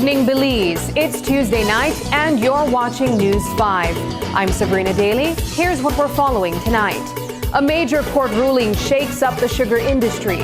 evening, Belize. It's Tuesday night, and you're watching News 5. I'm Sabrina Daly. Here's what we're following tonight. A major court ruling shakes up the sugar industry.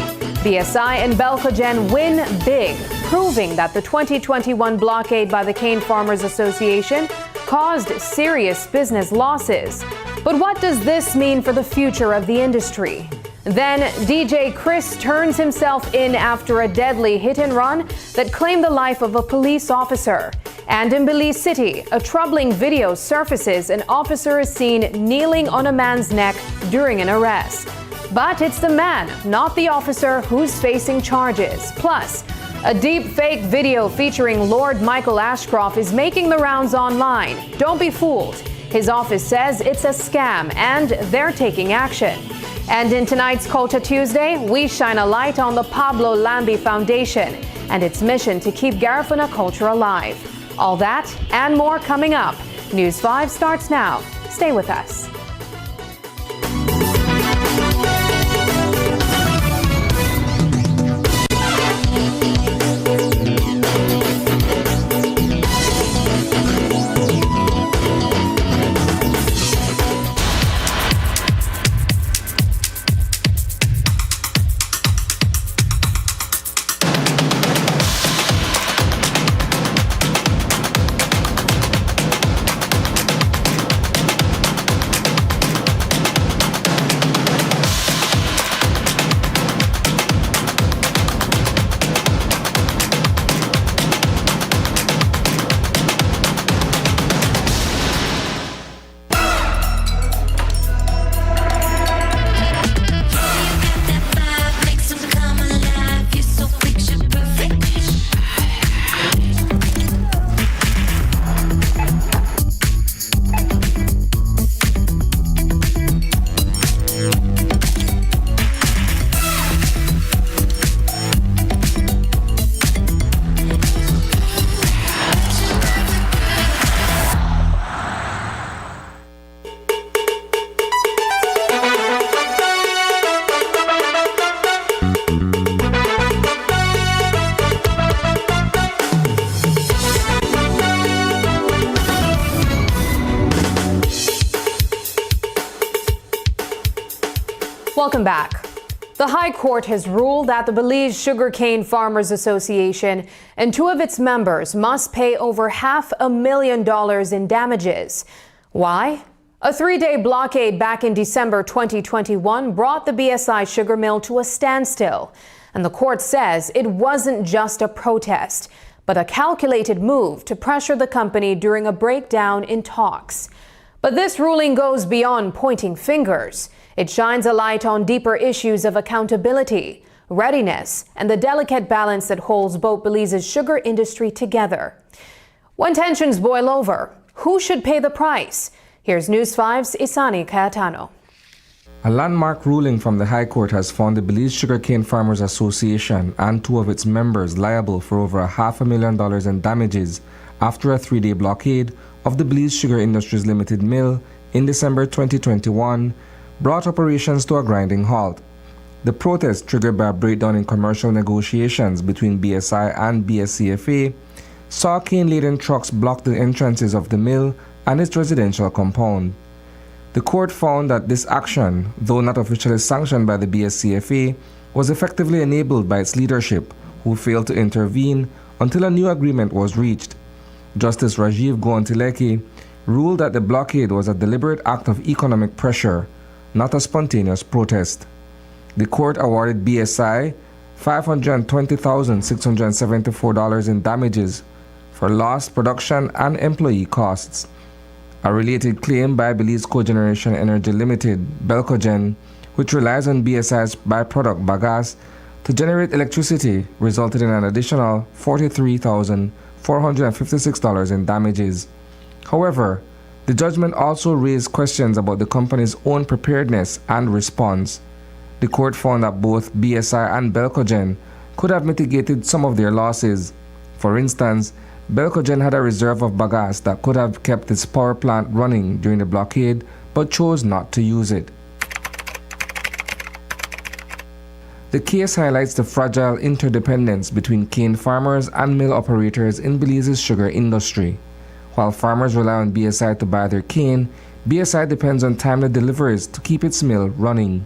BSI and Belcogen win big, proving that the 2021 blockade by the Cane Farmers Association caused serious business losses. But what does this mean for the future of the industry? Then DJ Chris turns himself in after a deadly hit-and-run that claimed the life of a police officer. And in Belize City, a troubling video surfaces. An officer is seen kneeling on a man's neck during an arrest. But it's the man, not the officer, who's facing charges. Plus, a deep fake video featuring Lord Michael Ashcroft is making the rounds online. Don't be fooled. His office says it's a scam and they're taking action. And in tonight's Culture Tuesday, we shine a light on the Pablo Lambie Foundation and its mission to keep Garifuna culture alive. All that and more coming up. News 5 starts now. Stay with us. Welcome back. The High Court has ruled that the Belize Sugarcane Farmers Association and two of its members must pay over $500,000 in damages. Why? A 3-day blockade back in December 2021 brought the BSI sugar mill to a standstill. And the court says it wasn't just a protest, but a calculated move to pressure the company during a breakdown in talks. But this ruling goes beyond pointing fingers. It shines a light on deeper issues of accountability, readiness, and the delicate balance that holds both Belize's sugar industry together. When tensions boil over, who should pay the price? Here's News 5's Isani Cayetano. A landmark ruling from the High Court has found the Belize Sugarcane Farmers Association and two of its members liable for over $500,000 in damages after a 3-day blockade of the Belize Sugar Industries Limited mill in December 2021 brought operations to a grinding halt. The protest, triggered by a breakdown in commercial negotiations between BSI and BSCFA, saw cane-laden trucks block the entrances of the mill and its residential compound. The court found that this action, though not officially sanctioned by the BSCFA, was effectively enabled by its leadership, who failed to intervene until a new agreement was reached. Justice Rajiv Goantileki ruled that the blockade was a deliberate act of economic pressure, not a spontaneous protest. The court awarded BSI $520,674 in damages for lost production and employee costs. A related claim by Belize Cogeneration Energy Limited, Belcogen, which relies on BSI's byproduct bagasse to generate electricity, resulted in an additional $43,456 in damages. However, the judgment also raised questions about the company's own preparedness and response. The court found that both BSI and Belcogen could have mitigated some of their losses. For instance, Belcogen had a reserve of bagasse that could have kept its power plant running during the blockade, but chose not to use it. The case highlights the fragile interdependence between cane farmers and mill operators in Belize's sugar industry. While farmers rely on BSI to buy their cane, BSI depends on timely deliveries to keep its mill running.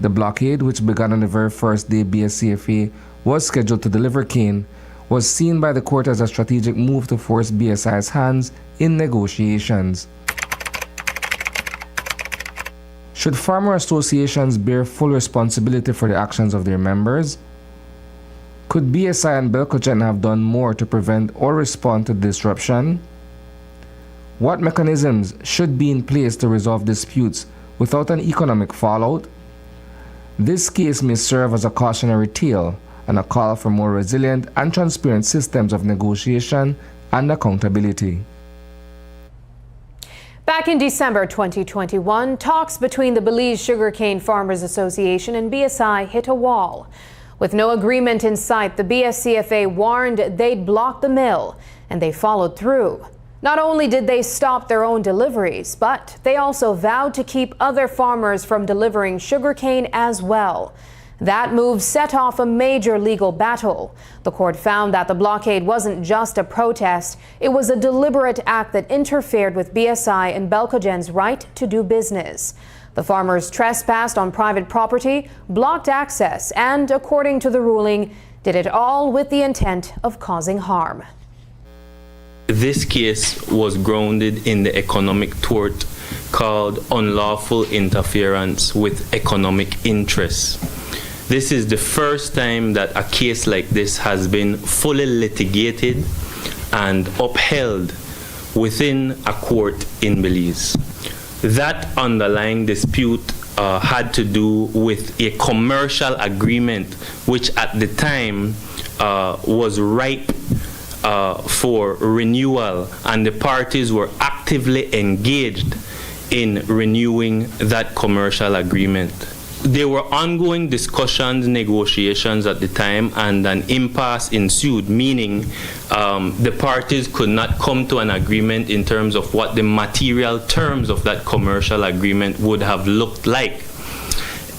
The blockade, which began on the very first day BSCFA was scheduled to deliver cane, was seen by the court as a strategic move to force BSI's hands in negotiations. Should farmer associations bear full responsibility for the actions of their members? Could BSI and Belcogen have done more to prevent or respond to disruption? What mechanisms should be in place to resolve disputes without an economic fallout? This case may serve as a cautionary tale and a call for more resilient and transparent systems of negotiation and accountability. Back in December 2021, talks between the Belize Sugarcane Farmers Association and BSI hit a wall. With no agreement in sight, the BSCFA warned they'd block the mill, and they followed through. Not only did they stop their own deliveries, but they also vowed to keep other farmers from delivering sugarcane as well. That move set off a major legal battle. The court found that the blockade wasn't just a protest, it was a deliberate act that interfered with BSI and Belcogen's right to do business. The farmers trespassed on private property, blocked access, and, according to the ruling, did it all with the intent of causing harm. This case was grounded in the economic tort called unlawful interference with economic interests. This is the first time that a case like this has been fully litigated and upheld within a court in Belize. That underlying dispute had to do with a commercial agreement which at the time was ripe for renewal, and the parties were actively engaged in renewing that commercial agreement. There were ongoing discussions, negotiations at the time, and an impasse ensued, meaning the parties could not come to an agreement in terms of what the material terms of that commercial agreement would have looked like.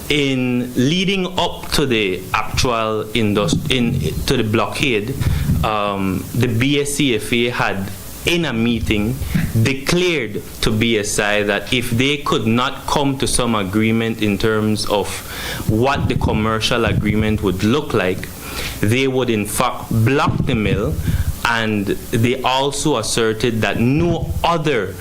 In leading up to the actual to the blockade, the BSCFA had in a meeting, declared to BSI that if they could not come to some agreement in terms of what the commercial agreement would look like, they would in fact block the mill, and they also asserted that no other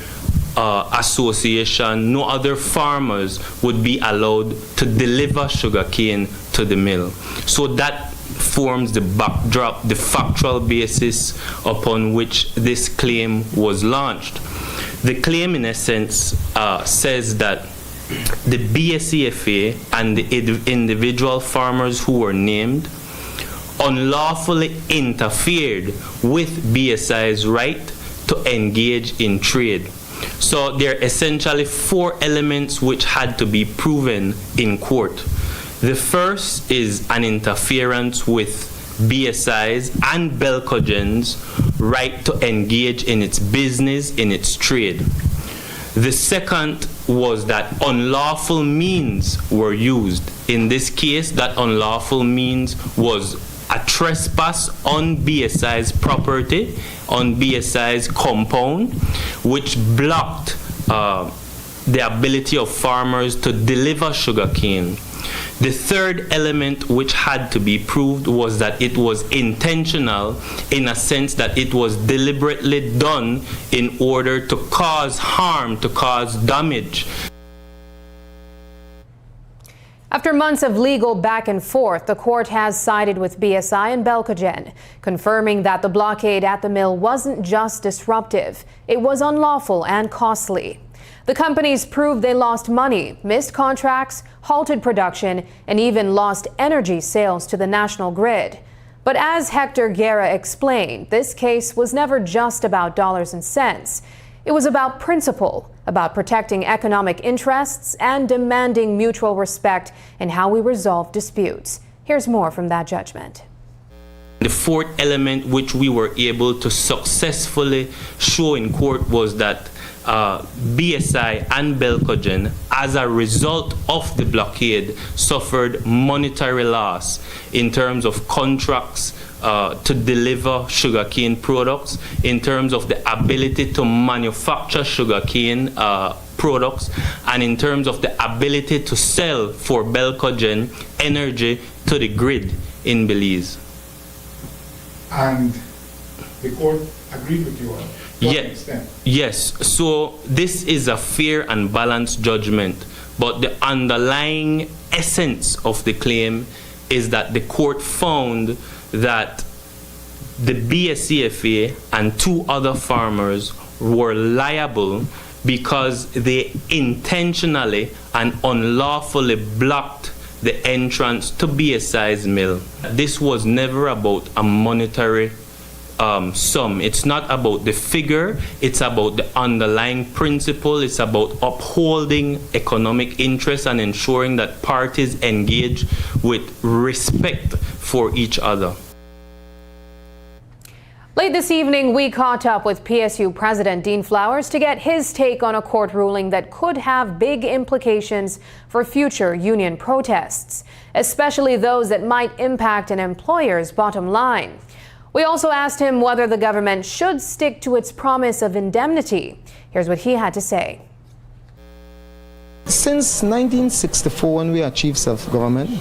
association, no other farmers would be allowed to deliver sugarcane to the mill. So that forms the backdrop, the factual basis upon which this claim was launched. The claim, in essence, says that the BSEFA and the individual farmers who were named unlawfully interfered with BSI's right to engage in trade. So there are essentially four elements which had to be proven in court. The first is an interference with BSI's and Belcogen's right to engage in its business, in its trade. The second was that unlawful means were used. In this case, that unlawful means was a trespass on BSI's property, on BSI's compound, which blocked the ability of farmers to deliver sugarcane. The third element which had to be proved was that it was intentional, in a sense that it was deliberately done in order to cause harm, to cause damage. After months of legal back and forth, the court has sided with BSI and Belcogen, confirming that the blockade at the mill wasn't just disruptive, it was unlawful and costly. The companies proved they lost money, missed contracts, halted production, and even lost energy sales to the national grid. But as Hector Guerra explained, this case was never just about dollars and cents. It was about principle, about protecting economic interests and demanding mutual respect in how we resolve disputes. Here's more from that judgment. The fourth element which we were able to successfully show in court was that BSI and Belcogen, as a result of the blockade, suffered monetary loss in terms of contracts to deliver sugarcane products, in terms of the ability to manufacture sugarcane products, and in terms of the ability to sell for Belcogen energy to the grid in Belize. And the court agreed with you on what extent? Yes, so this is a fair and balanced judgment, but the underlying essence of the claim is that the court found that the BSEFA and two other farmers were liable because they intentionally and unlawfully blocked the entrance to BSI's mill. This was never about a monetary sum. It's not about the figure, it's about the underlying principle, it's about upholding economic interests and ensuring that parties engage with respect for each other. Late this evening, we caught up with PSU President Dean Flowers to get his take on a court ruling that could have big implications for future union protests, especially those that might impact an employer's bottom line. We also asked him whether the government should stick to its promise of indemnity. Here's what he had to say. Since 1964, when we achieved self-government,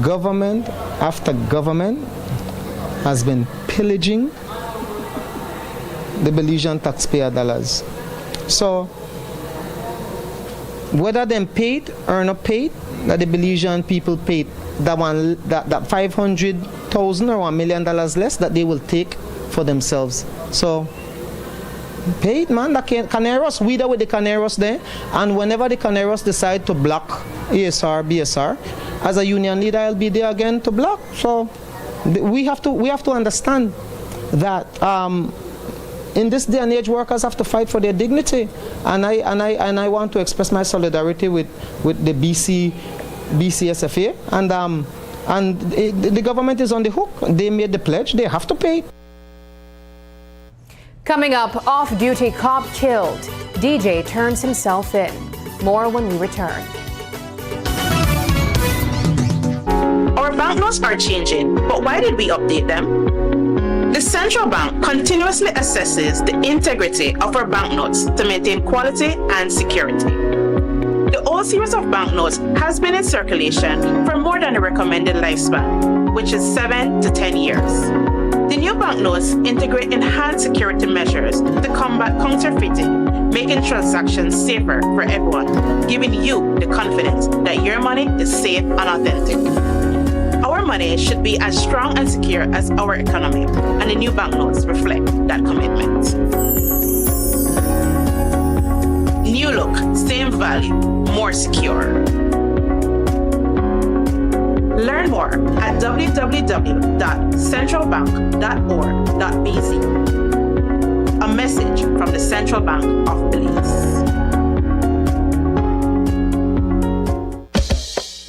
government after government has been pillaging the Belizean taxpayer dollars. So whether them paid or not paid, that the Belizean people paid that $500,000 or $1 million less that they will take for themselves. So paid, man. The Caneros, we there with the Caneros there, and whenever the Caneros decide to block ASR, BSR, as a union leader, I'll be there again to block. So we have to understand that in this day and age, workers have to fight for their dignity, and I want to express my solidarity with the BCSFA, and the government is on the hook. They made the pledge; they have to pay. Coming up, off-duty cop killed. DJ turns himself in. More when we return. Our banknotes are changing, but why did we update them? The central bank continuously assesses the integrity of our banknotes to maintain quality and security. The old series of banknotes has been in circulation for more than the recommended lifespan, which is 7 to 10 years. The new banknotes integrate enhanced security measures to combat counterfeiting, making transactions safer for everyone, giving you the confidence that your money is safe and authentic. Our money should be as strong and secure as our economy, and the new banknotes reflect that commitment. New look, same value, more secure. Learn more at www.centralbank.org.bz. A message from the Central Bank of Belize.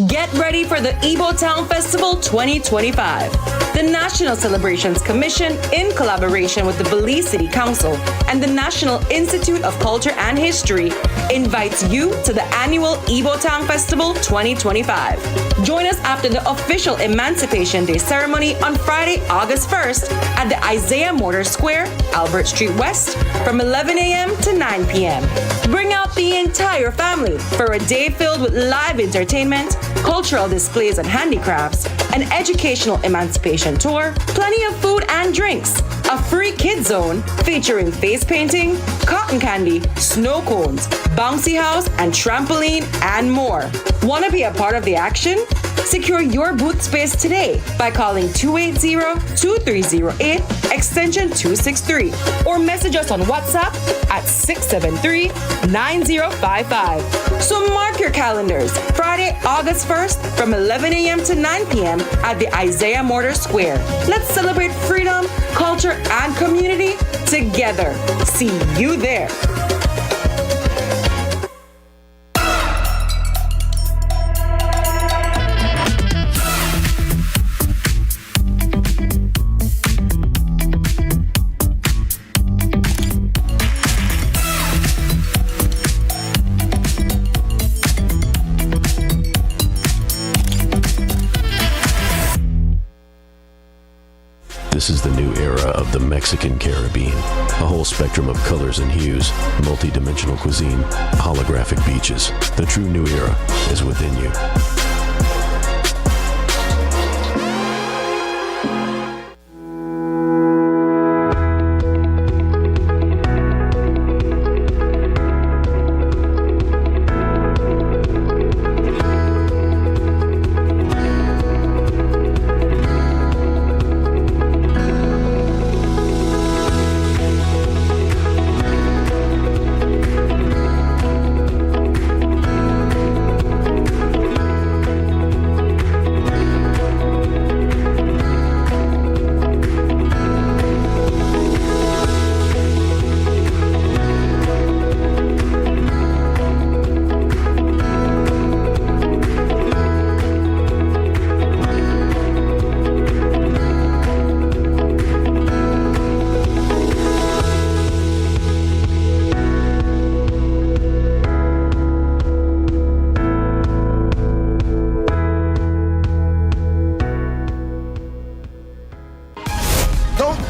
Get ready for the Igbo Town Festival 2025. The National Celebrations Commission, in collaboration with the Belize City Council and the National Institute of Culture and History, invites you to the annual Igbo Town Festival 2025. Join us after the official Emancipation Day ceremony on Friday, August 1st at the Isaiah Mortar Square, Albert Street West, from 11 a.m. to 9 p.m. Bring out the entire family for a day filled with live entertainment, cultural displays and handicrafts, an educational emancipation tour, plenty of food and drinks, a free kids zone featuring face painting, cotton candy, snow cones, bouncy house, and trampoline, and more. Want to be a part of the action? Secure your booth space today by calling 280-2308 extension 263 or message us on WhatsApp at 673-9055. So mark your calendars, Friday, August 1st from 11 a.m. to 9 p.m. at the Isaiah Mortar Square. Let's celebrate freedom, culture, and community together. See you there. This is the new era of the Mexican Caribbean. A whole spectrum of colors and hues, multi-dimensional cuisine, holographic beaches. The true new era is within you.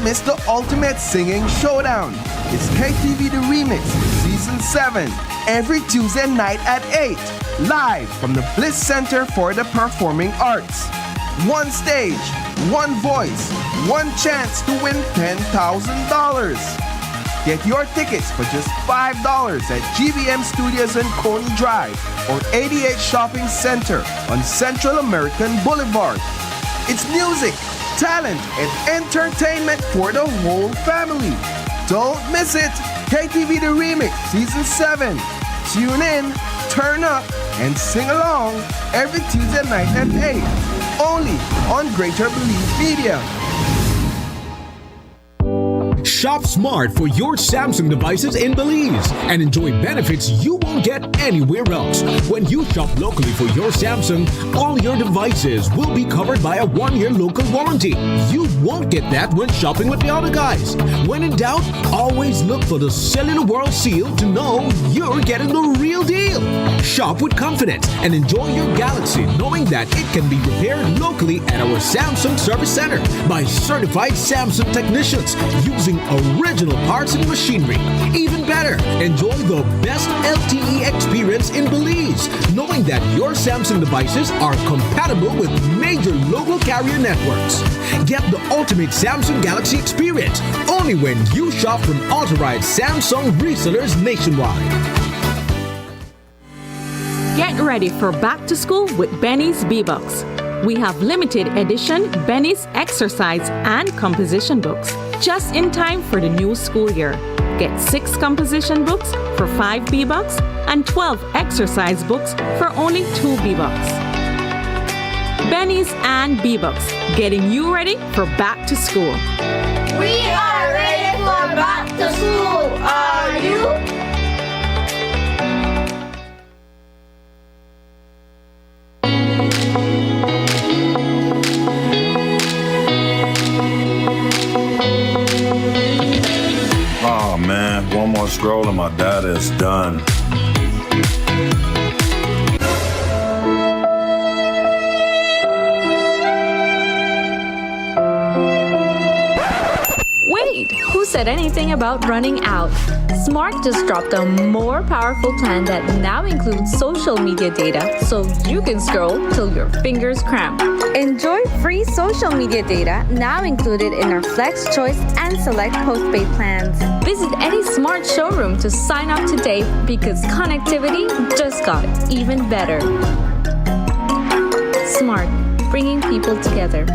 Miss the ultimate singing showdown. It's KTV The Remix Season 7 every Tuesday night at 8, live from the Bliss Center for the Performing Arts. One stage, one voice, one chance to win $10,000. Get your tickets for just $5 at GVM Studios and Coney Drive or 88 Shopping Center on Central American Boulevard. It's music, talent, and entertainment for the whole family. Don't miss it. KTV The Remix Season 7. Tune in, turn up, and sing along every Tuesday night at 8. Only on Greater Belize Media. Shop smart for your Samsung devices in Belize and enjoy benefits you won't get anywhere else. When you shop locally for your Samsung, all your devices will be covered by a 1-year local warranty. You won't get that when shopping with the other guys. When in doubt, always look for the Cellular World seal to know you're getting the real deal. Shop with confidence and enjoy your Galaxy knowing that it can be repaired locally at our Samsung Service Center by certified Samsung technicians using original parts and machinery. Even better, enjoy the best LTE experience in Belize, knowing that your Samsung devices are compatible with major local carrier networks. Get the ultimate Samsung Galaxy experience only when you shop from authorized Samsung resellers nationwide. Get ready for back to school with Benny's B-Books. We have limited edition Benny's exercise and composition books just in time for the new school year. Get 6 composition books for 5 B-Bucks and 12 exercise books for only 2 B-Bucks. Benny's and B-Bucks, getting you ready for back to school. We are ready for back to school. Are you? Oh man, one more scroll and my data is done. Wait, who said anything about running out? Smart just dropped a more powerful plan that now includes social media data so you can scroll till your fingers cramp. Enjoy free social media data now included in our Flex Choice and Select postpaid plans. Visit any Smart showroom to sign up today because connectivity just got even better. Smart, bringing people together.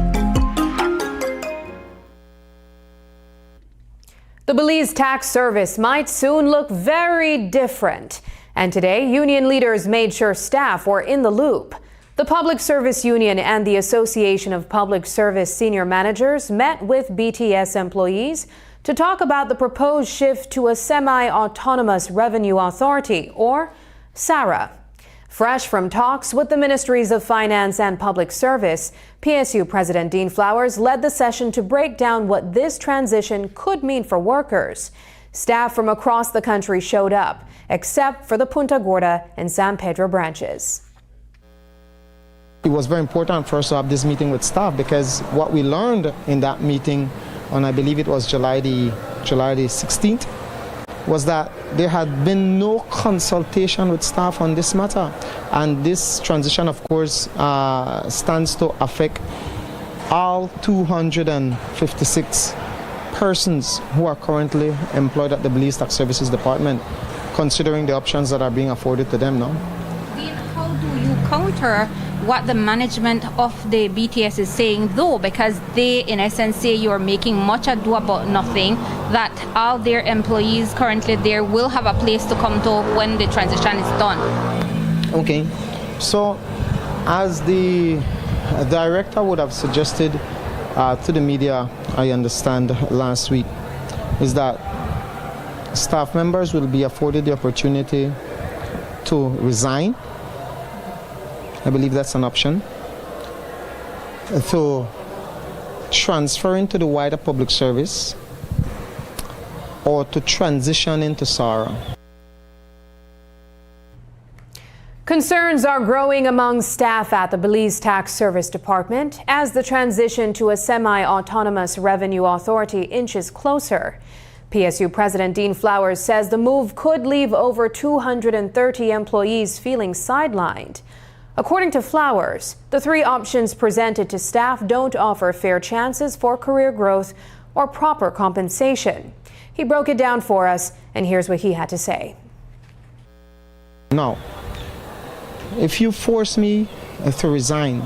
The Belize Tax Service might soon look very different. And today, union leaders made sure staff were in the loop. The Public Service Union and the Association of Public Service Senior Managers met with BTS employees to talk about the proposed shift to a semi-autonomous revenue authority, or SARA. Fresh from talks with the Ministries of Finance and Public Service, PSU President Dean Flowers led the session to break down what this transition could mean for workers. Staff from across the country showed up, except for the Punta Gorda and San Pedro branches. It was very important for us to have this meeting with staff because what we learned in that meeting on, I believe it was July the 16th, was that there had been no consultation with staff on this matter. And this transition, of course, stands to affect all 256 persons who are currently employed at the Belize Tax Services Department, considering the options that are being afforded to them now. How do you counter what the management of the BTS is saying, though, because they in essence say you're making much ado about nothing, that all their employees currently there will have a place to come to when the transition is done? Okay, so as the director would have suggested to the media, I understand last week, is that staff members will be afforded the opportunity to resign. I believe that's an option. To transfer into the wider public service or to transition into SARA. Concerns are growing among staff at the Belize Tax Service Department as the transition to a semi-autonomous revenue authority inches closer. PSU President Dean Flowers says the move could leave over 230 employees feeling sidelined. According to Flowers, the 3 options presented to staff don't offer fair chances for career growth or proper compensation. He broke it down for us, and here's what he had to say. Now, if you force me to resign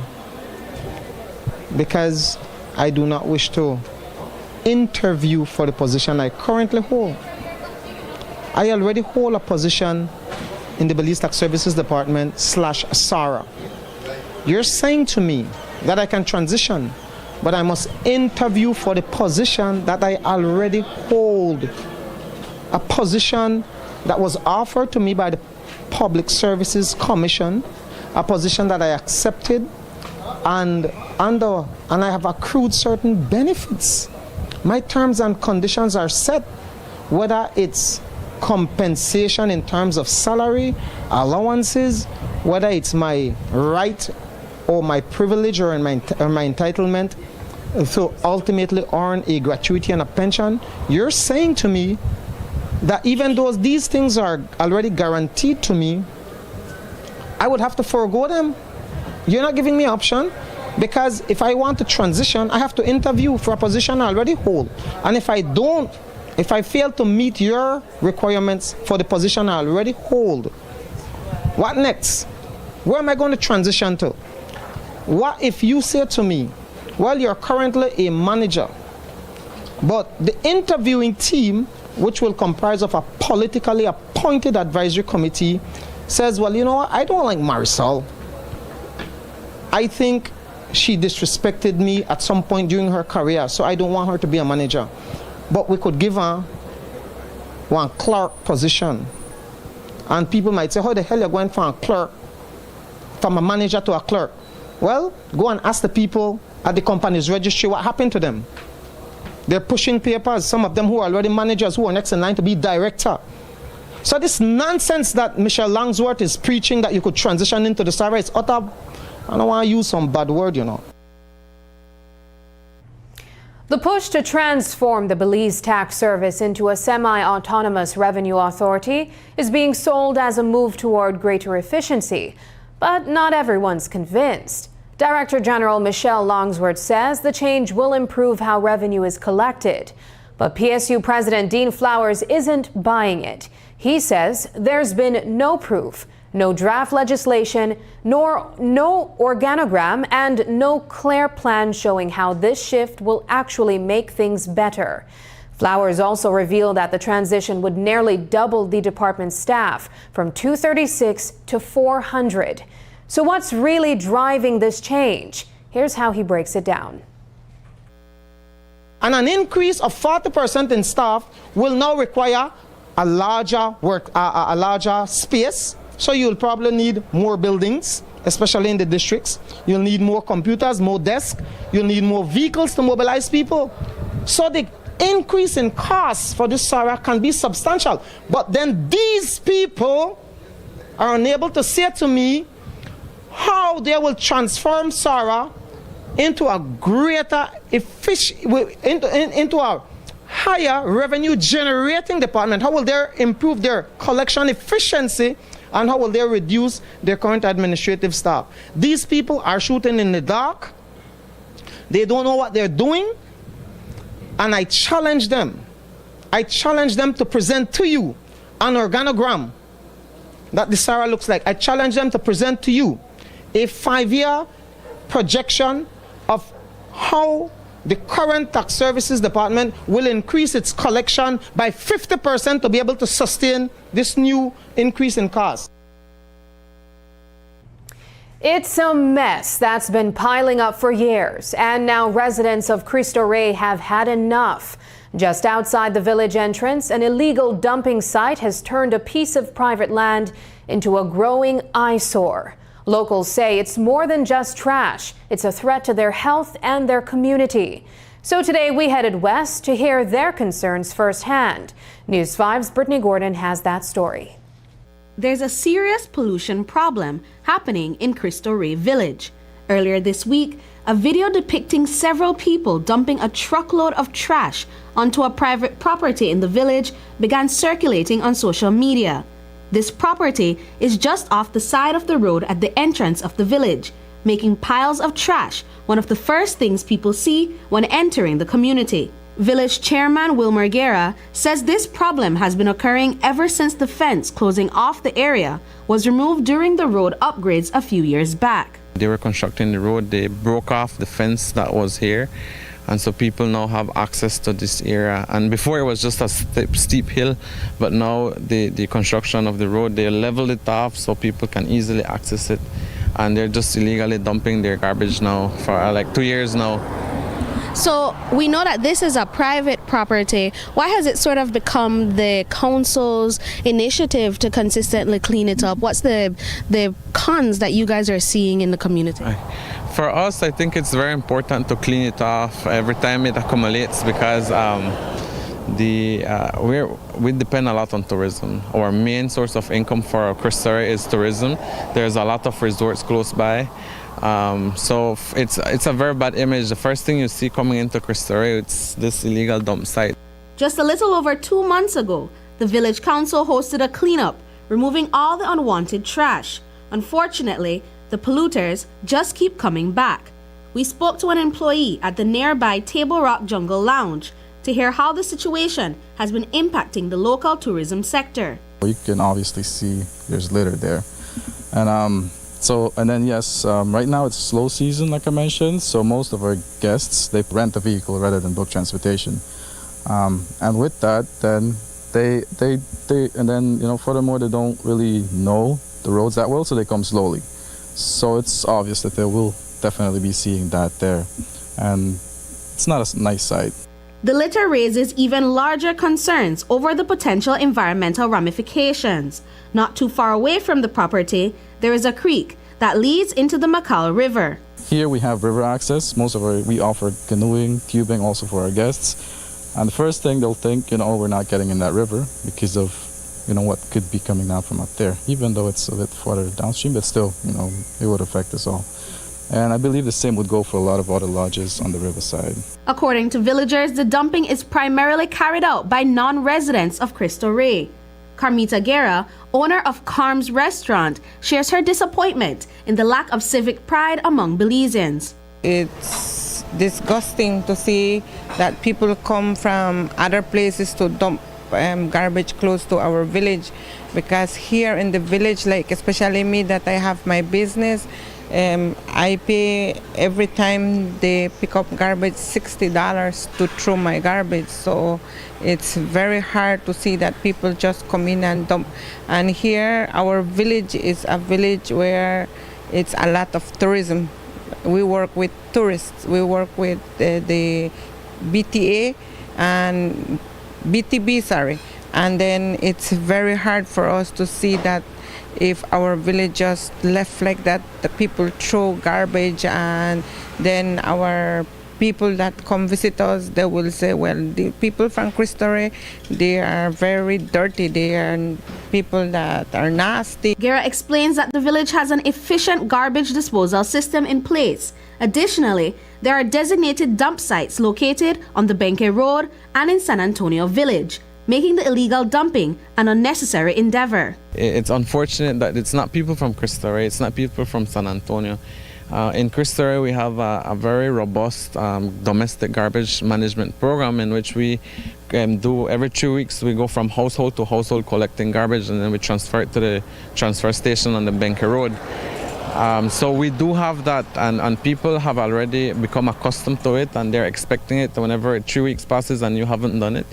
because I do not wish to interview for the position I currently hold, I already hold a position in the Belize Tax Services Department / SARA. You're saying to me that I can transition, but I must interview for the position that I already hold. A position that was offered to me by the Public Services Commission, a position that I accepted, and I have accrued certain benefits. My terms and conditions are set, whether it's compensation in terms of salary, allowances, whether it's my right or my privilege or my entitlement to ultimately earn a gratuity and a pension, you're saying to me that even though these things are already guaranteed to me, I would have to forego them. You're not giving me an option, because if I want to transition, I have to interview for a position I already hold. And if I fail to meet your requirements for the position I already hold, what next? Where am I going to transition to? What if you say to me, well, you're currently a manager, but the interviewing team, which will comprise of a politically appointed advisory committee, says, well, you know what, I don't like Marisol. I think she disrespected me at some point during her career, so I don't want her to be a manager. But we could give her one clerk position. And people might say, how the hell are you going from a clerk, from a manager to a clerk? Well, go and ask the people at the company's registry what happened to them. They're pushing papers, some of them who are already managers, who are next in line to be director. So this nonsense that Michelle Langsworth is preaching, that you could transition into the SARA, is utter, I don't want to use some bad word, you know. The push to transform the Belize tax service into a semi-autonomous revenue authority is being sold as a move toward greater efficiency, but not everyone's convinced. Director General Michelle Langsworth says the change will improve how revenue is collected. But PSU President Dean Flowers isn't buying it. He says there's been no proof, no draft legislation, nor no organogram, and no clear plan showing how this shift will actually make things better. Flowers also revealed that the transition would nearly double the department's staff from 236 to 400. So what's really driving this change? Here's how he breaks it down. And an increase of 40% in staff will now require a larger space. So you'll probably need more buildings, especially in the districts. You'll need more computers, more desks. You'll need more vehicles to mobilize people. So the increase in costs for this SARA can be substantial. But then these people are unable to say to me how they will transform SARA into a greater into a higher revenue generating department. How will they improve their collection efficiency, and how will they reduce their current administrative staff? These people are shooting in the dark. They don't know what they're doing. And I challenge them. I challenge them to present to you an organogram that the SARA looks like. I challenge them to present to you a 5-year projection of how the current tax services department will increase its collection by 50% to be able to sustain this new increase in cost. It's a mess that's been piling up for years, and now residents of Cristo Rey have had enough. Just outside the village entrance, an illegal dumping site has turned a piece of private land into a growing eyesore. Locals say it's more than just trash. It's a threat to their health and their community. So today we headed west to hear their concerns firsthand. News 5's Brittany Gordon has that story. There's a serious pollution problem happening in Cristo Rey Village. Earlier this week, a video depicting several people dumping a truckload of trash onto a private property in the village began circulating on social media. This property is just off the side of the road at the entrance of the village, making piles of trash one of the first things people see when entering the community. Village Chairman Wilmer Guerra says this problem has been occurring ever since the fence closing off the area was removed during the road upgrades a few years back. They were constructing the road, they broke off the fence that was here, and so people now have access to this area. And before it was just a steep hill, but now the construction of the road, they leveled it off so people can easily access it. And they're just illegally dumping their garbage now for like 2 years now. So we know that this is a private property. Why has it sort of become the council's initiative to consistently clean it up? What's the cons that you guys are seeing in the community? For us, I think it's very important to clean it off every time it accumulates, because we depend a lot on tourism. Our main source of income for Cristo Rey is tourism. There's a lot of resorts close by. So it's a very bad image. The first thing you see coming into Cristo Rey, it's this illegal dump site. Just a little over 2 months ago, the village council hosted a cleanup, removing all the unwanted trash. Unfortunately, the polluters just keep coming back. We spoke to an employee at the nearby Table Rock Jungle Lounge to hear how the situation has been impacting the local tourism sector. You can obviously see there's litter there. And right now it's slow season, like I mentioned, so most of our guests, they rent a vehicle rather than book transportation. And with that, then furthermore, they don't really know the roads that well, so they come slowly. So it's obvious that they will definitely be seeing that there. And it's not a nice sight. The litter raises even larger concerns over the potential environmental ramifications. Not too far away from the property, there is a creek that leads into the Macau River. Here we have river access. We offer canoeing, tubing also for our guests. And the first thing they'll think, we're not getting in that river because of, what could be coming down from up there. Even though it's a bit farther downstream, but still, it would affect us all. And I believe the same would go for a lot of other lodges on the riverside. According to villagers, the dumping is primarily carried out by non-residents of Cristo Rey. Carmita Guerra, owner of Carm's Restaurant, shares her disappointment in the lack of civic pride among Belizeans. It's disgusting to see that people come from other places to dump garbage close to our village, because here in the village, like especially me that I have my business, I pay every time they pick up garbage $60 to throw my garbage. So it's very hard to see that people just come in and dump. And here our village is a village where it's a lot of tourism. We work with tourists. We work with the BTA and BTB, and then it's very hard for us to see that if our village just left like that, the people throw garbage, and then our people that come visit us, they will say, well, the people from Cristo Rey, they are very dirty. They are people that are nasty. Guerra explains that the village has an efficient garbage disposal system in place. Additionally, there are designated dump sites located on the Benque Road and in San Antonio Village, making the illegal dumping an unnecessary endeavor. It's unfortunate that it's not people from Cristo Rey, it's not people from San Antonio. In Cristo Rey, we have a very robust domestic garbage management program in which we do every 2 weeks. We go from household to household collecting garbage, and then we transfer it to the transfer station on the Benque Road. So we do have that, and people have already become accustomed to it, and they're expecting it. Whenever 3 weeks passes and you haven't done it,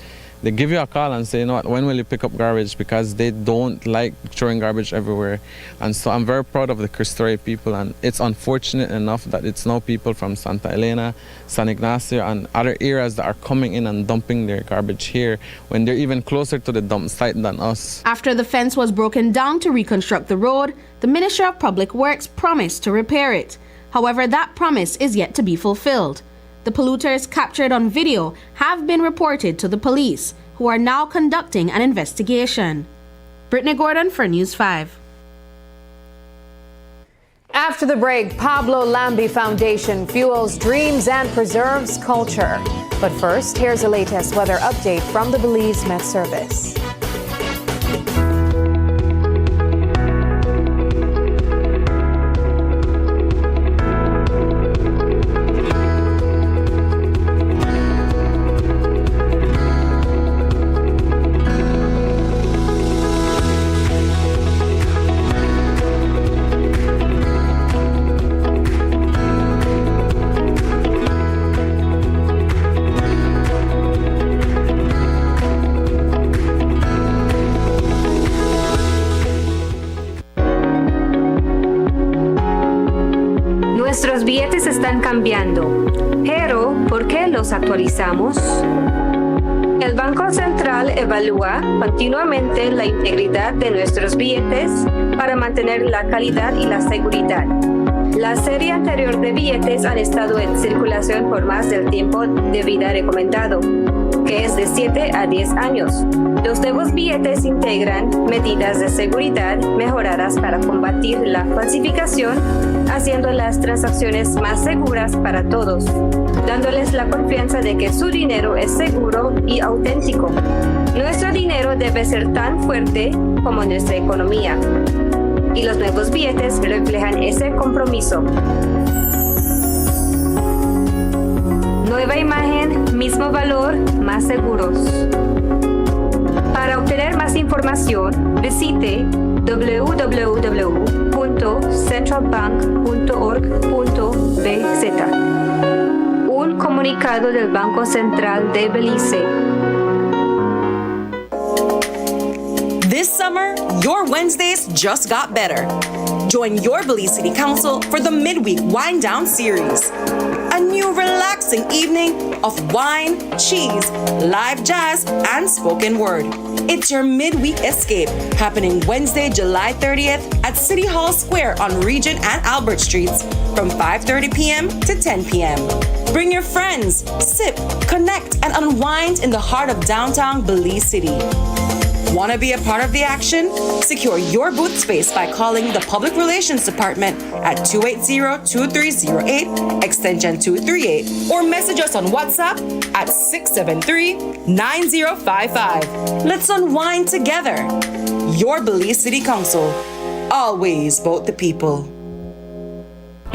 they give you a call and say, when will you pick up garbage? Because they don't like throwing garbage everywhere. And so I'm very proud of the Cristo Rey people, and it's unfortunate enough that it's now people from Santa Elena, San Ignacio, and other areas that are coming in and dumping their garbage here when they're even closer to the dump site than us. After the fence was broken down to reconstruct the road, the Ministry of Public Works promised to repair it. However, that promise is yet to be fulfilled. The polluters captured on video have been reported to the police, who are now conducting an investigation. Brittany Gordon for News 5. After the break, Pablo Lambi Foundation fuels dreams and preserves culture. But first, here's the latest weather update from the Belize Met Service. Nuestros billetes están cambiando, pero ¿por qué los actualizamos? El Banco Central evalúa continuamente la integridad de nuestros billetes para mantener la calidad y la seguridad. La serie anterior de billetes han estado en circulación por más del tiempo de vida recomendado, que es de 7 a 10 años. Los nuevos billetes integran medidas de seguridad mejoradas para combatir la falsificación, haciendo las transacciones más seguras para todos, dándoles la confianza de que su dinero es seguro y auténtico. Nuestro dinero debe ser tan fuerte como nuestra economía, y los nuevos billetes reflejan ese compromiso. Nueva imagen, mismo valor, más seguros. Para obtener más información, visite www.centralbank.org.bz. Un comunicado del Banco Central de Belice. This summer, your Wednesdays just got better. Join your Belize City Council for the Midweek Wine Down Series. A new relaxing evening of wine, cheese, live jazz, and spoken word. It's your midweek escape, happening Wednesday, July 30th at City Hall Square on Regent and Albert Streets from 5:30 p.m. to 10 p.m. Bring your friends, sip, connect, and unwind in the heart of downtown Belize City. Want to be a part of the action? Secure your booth space by calling the Public Relations Department at 280-2308, extension 238, or message us on WhatsApp at 673-9055. Let's unwind together. Your Belize City Council. Always vote the people.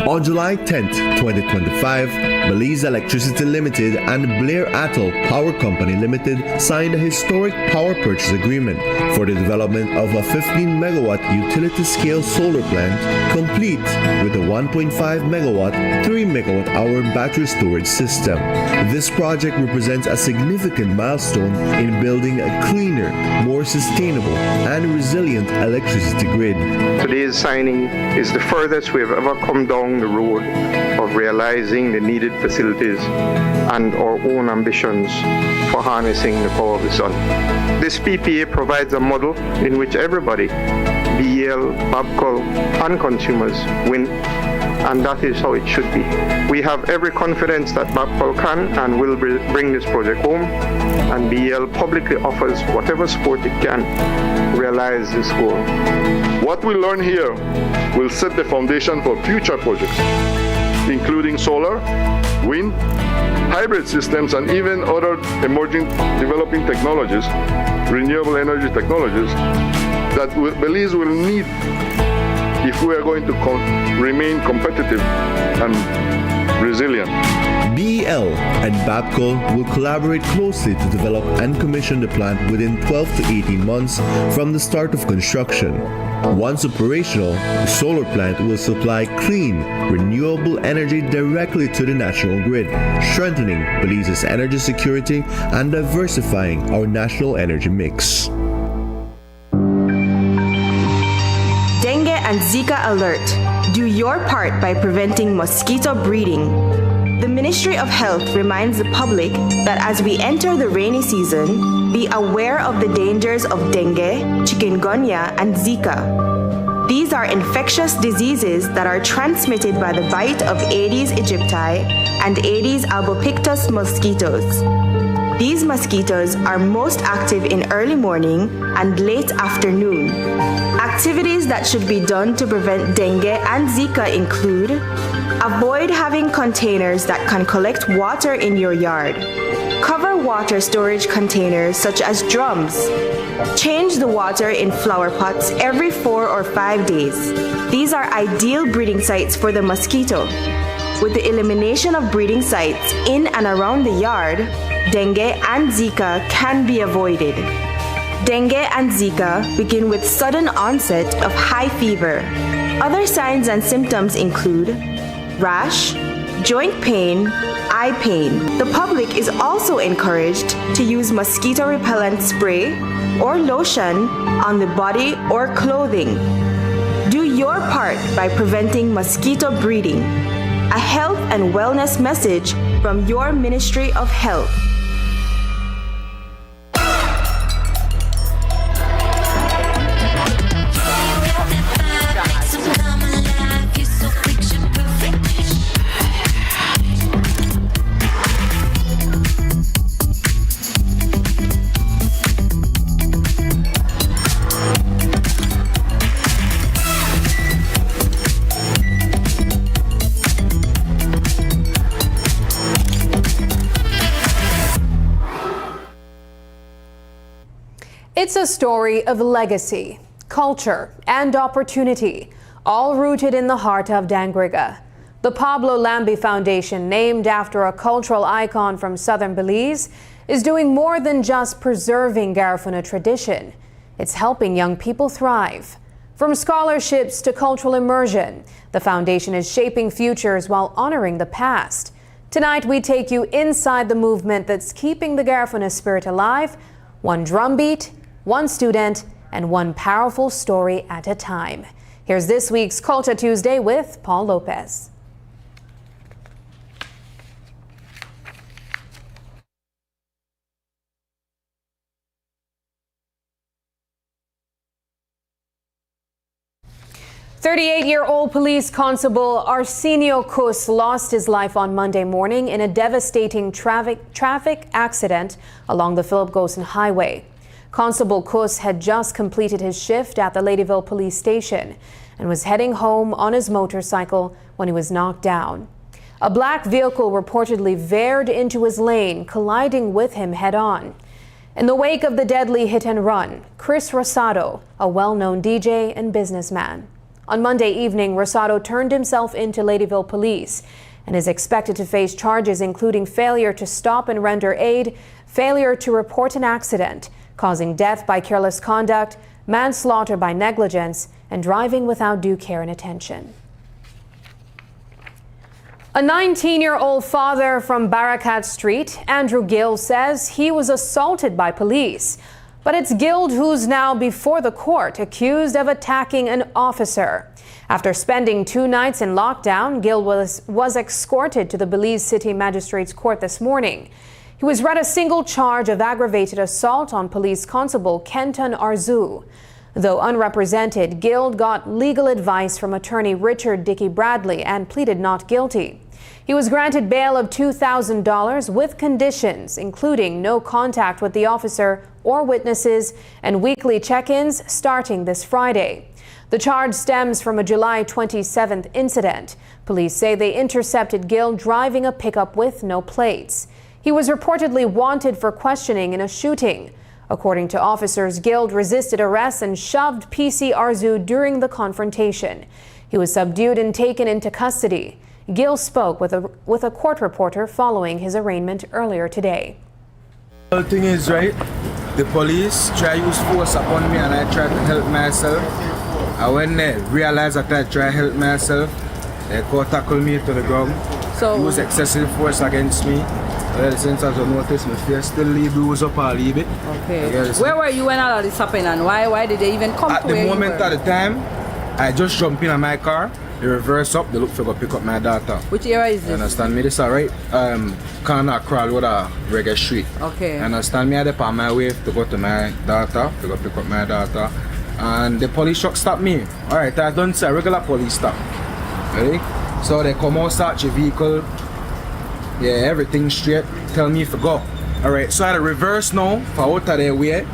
On July 10th, 2025, Belize Electricity Limited and Blair Atoll Power Company Limited signed a historic power purchase agreement for the development of a 15-megawatt utility-scale solar plant, complete with a 1.5 megawatt, 3 megawatt-hour battery storage system. This project represents a significant milestone in building a cleaner, more sustainable, and resilient electricity grid. Today's signing is the furthest we've ever come down the road of realizing the needed facilities and our own ambitions for harnessing the power of the sun. This PPA provides a model in which everybody, BEL, Babcock, and consumers win, and that is how it should be. We have every confidence that Babcock can and will bring this project home, and BEL publicly offers whatever support it can to realize this goal. What we learn here will set the foundation for future projects, including solar, wind, hybrid systems, and even other emerging developing technologies, renewable energy technologies, that Belize will need if we are going to remain competitive and resilient. BEL and Babcock will collaborate closely to develop and commission the plant within 12 to 18 months from the start of construction. Once operational, the solar plant will supply clean, renewable energy directly to the national grid, strengthening Belize's energy security and diversifying our national energy mix. Dengue and Zika alert. Do your part by preventing mosquito breeding. The Ministry of Health reminds the public that as we enter the rainy season, be aware of the dangers of dengue, chikungunya, and Zika. These are infectious diseases that are transmitted by the bite of Aedes aegypti and Aedes albopictus mosquitoes. These mosquitoes are most active in early morning and late afternoon. Activities that should be done to prevent dengue and Zika include: avoid having containers that can collect water in your yard. Cover water storage containers such as drums. Change the water in flower pots every 4 or 5 days. These are ideal breeding sites for the mosquito. With the elimination of breeding sites in and around the yard, dengue and Zika can be avoided. Dengue and Zika begin with sudden onset of high fever. Other signs and symptoms include rash, joint pain, eye pain. The public is also encouraged to use mosquito repellent spray or lotion on the body or clothing. Do your part by preventing mosquito breeding. A health and wellness message from your Ministry of Health. It's a story of legacy, culture, and opportunity, all rooted in the heart of Dangriga. The Pablo Lambie Foundation, named after a cultural icon from southern Belize, is doing more than just preserving Garifuna tradition. It's helping young people thrive. From scholarships to cultural immersion, the foundation is shaping futures while honoring the past. Tonight, we take you inside the movement that's keeping the Garifuna spirit alive, one drumbeat, one student, and one powerful story at a time. Here's this week's Culture Tuesday with Paul Lopez. "38-year-old police constable Arsenio Cus lost his life on Monday morning in a devastating traffic accident along the Philip Gosen Highway. Constable Cus had just completed his shift at the Ladyville Police Station and was heading home on his motorcycle when he was knocked down. A black vehicle reportedly veered into his lane, colliding with him head-on. In the wake of the deadly hit-and-run, Chris Rosado, a well-known DJ and businessman. On Monday evening, Rosado turned himself into Ladyville Police and is expected to face charges including failure to stop and render aid, failure to report an accident, causing death by careless conduct, manslaughter by negligence, and driving without due care and attention. A 19-year-old father from Barakat Street, Andrew Gill, says he was assaulted by police. But it's Gill who's now before the court, accused of attacking an officer. After spending 2 nights in lockdown, Gill was escorted to the Belize City Magistrates Court this morning. He was read a single charge of aggravated assault on Police Constable Kenton Arzu. Though unrepresented, Gill got legal advice from attorney Richard Dickey Bradley and pleaded not guilty. He was granted bail of $2,000 with conditions, including no contact with the officer or witnesses and weekly check-ins starting this Friday. The charge stems from a July 27th incident. Police say they intercepted Gill driving a pickup with no plates. He was reportedly wanted for questioning in a shooting. According to officers, Gill resisted arrest and shoved PC Arzu during the confrontation. He was subdued and taken into custody. Gill spoke with a court reporter following his arraignment earlier today. The thing is, right, the police try to use force upon me and I try to help myself. And when they realize that I try to help myself, they go tackle me to the ground. So use excessive force against me. Well, since as you notice, my face still leave bruise up a little bit. Okay. Where were you when all of this happened and why did they even come at to where the moment you were? at the time, I just jump in my car, they reverse up, they look for go pick up my daughter. Which area is this? You understand me? This alright? Corner crawl with a Reggae Street. Okay. You understand me? I dip on my way to go to my daughter, to go pick up my daughter. And the police truck stopped me. Alright, I don't say a regular police stop. Ready? So they come out, search your vehicle. Yeah, everything straight. Tell me if I go. Alright, so I had a reverse now for out of their way.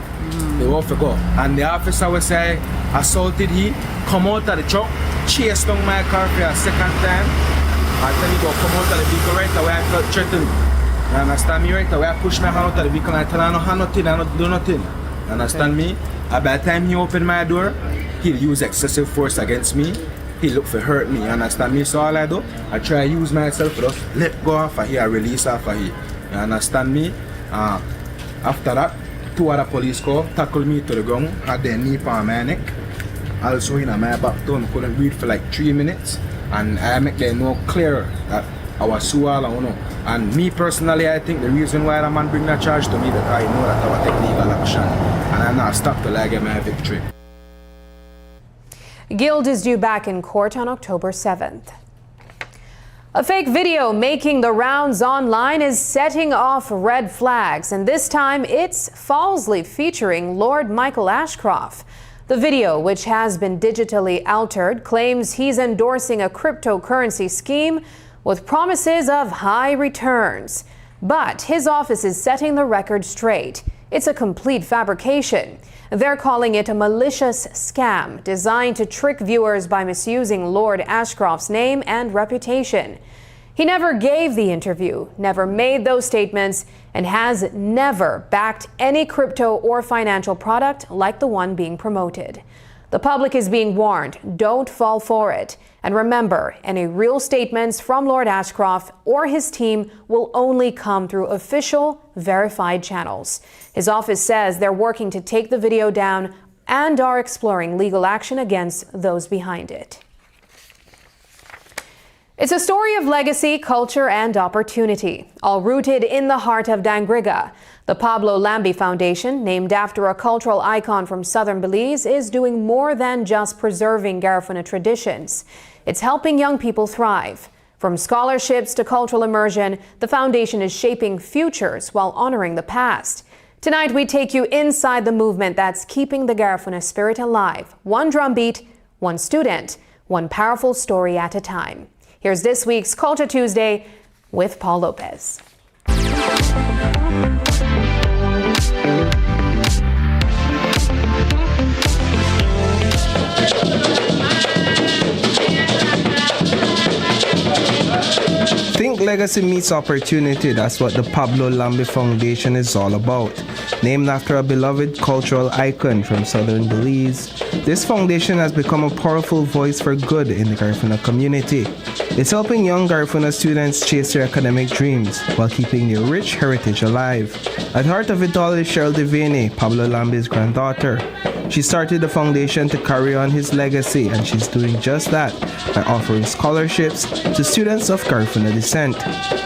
They won't go. And the officer will say, assaulted he, come out of the truck, chase down my car for a second time. I tell you go, come out of the vehicle right away, I felt threatened. You understand me right away? I push my hand out of the vehicle and I tell him I don't have nothing, I don't do nothing. You understand me? And by the time he opened my door, he'll use excessive force against me. He look for hurt me, you understand me? So all I do, I try to use myself to just let go off of here, release off of here. You understand me? After that, 2 other police call, tackle me to the ground, had their knee on my neck. Also in my back too, I couldn't breathe for like 3 minutes. And I make them know clear that I was so all I know. And me personally, I think the reason why the man bring that charge to me because I know that I will take legal action. And I'm not stop till I get my victory. Gill is due back in court on October 7th. A fake video making the rounds online is setting off red flags, and this time it's falsely featuring Lord Michael Ashcroft. The video, which has been digitally altered, claims he's endorsing a cryptocurrency scheme with promises of high returns. But his office is setting the record straight. It's a complete fabrication. They're calling it a malicious scam designed to trick viewers by misusing Lord Ashcroft's name and reputation. He never gave the interview, never made those statements, and has never backed any crypto or financial product like the one being promoted. The public is being warned, don't fall for it. And remember, any real statements from Lord Ashcroft or his team will only come through official, verified channels. His office says they're working to take the video down and are exploring legal action against those behind it. It's a story of legacy, culture, and opportunity, all rooted in the heart of Dangriga. The Pablo Lambi Foundation, named after a cultural icon from southern Belize, is doing more than just preserving Garifuna traditions. It's helping young people thrive. From scholarships to cultural immersion, the foundation is shaping futures while honoring the past. Tonight, we take you inside the movement that's keeping the Garifuna spirit alive. One drumbeat, one student, one powerful story at a time. Here's this week's Culture Tuesday with Paul Lopez. Think legacy meets opportunity. That's what the Pablo Lambi Foundation is all about. Named after a beloved cultural icon from southern Belize, this foundation has become a powerful voice for good in the Garifuna community. It's helping young Garifuna students chase their academic dreams while keeping their rich heritage alive. At the heart of it all is Cheryl Devaney, Pablo Lambi's granddaughter. She started the foundation to carry on his legacy, and she's doing just that by offering scholarships to students of Garifuna descent.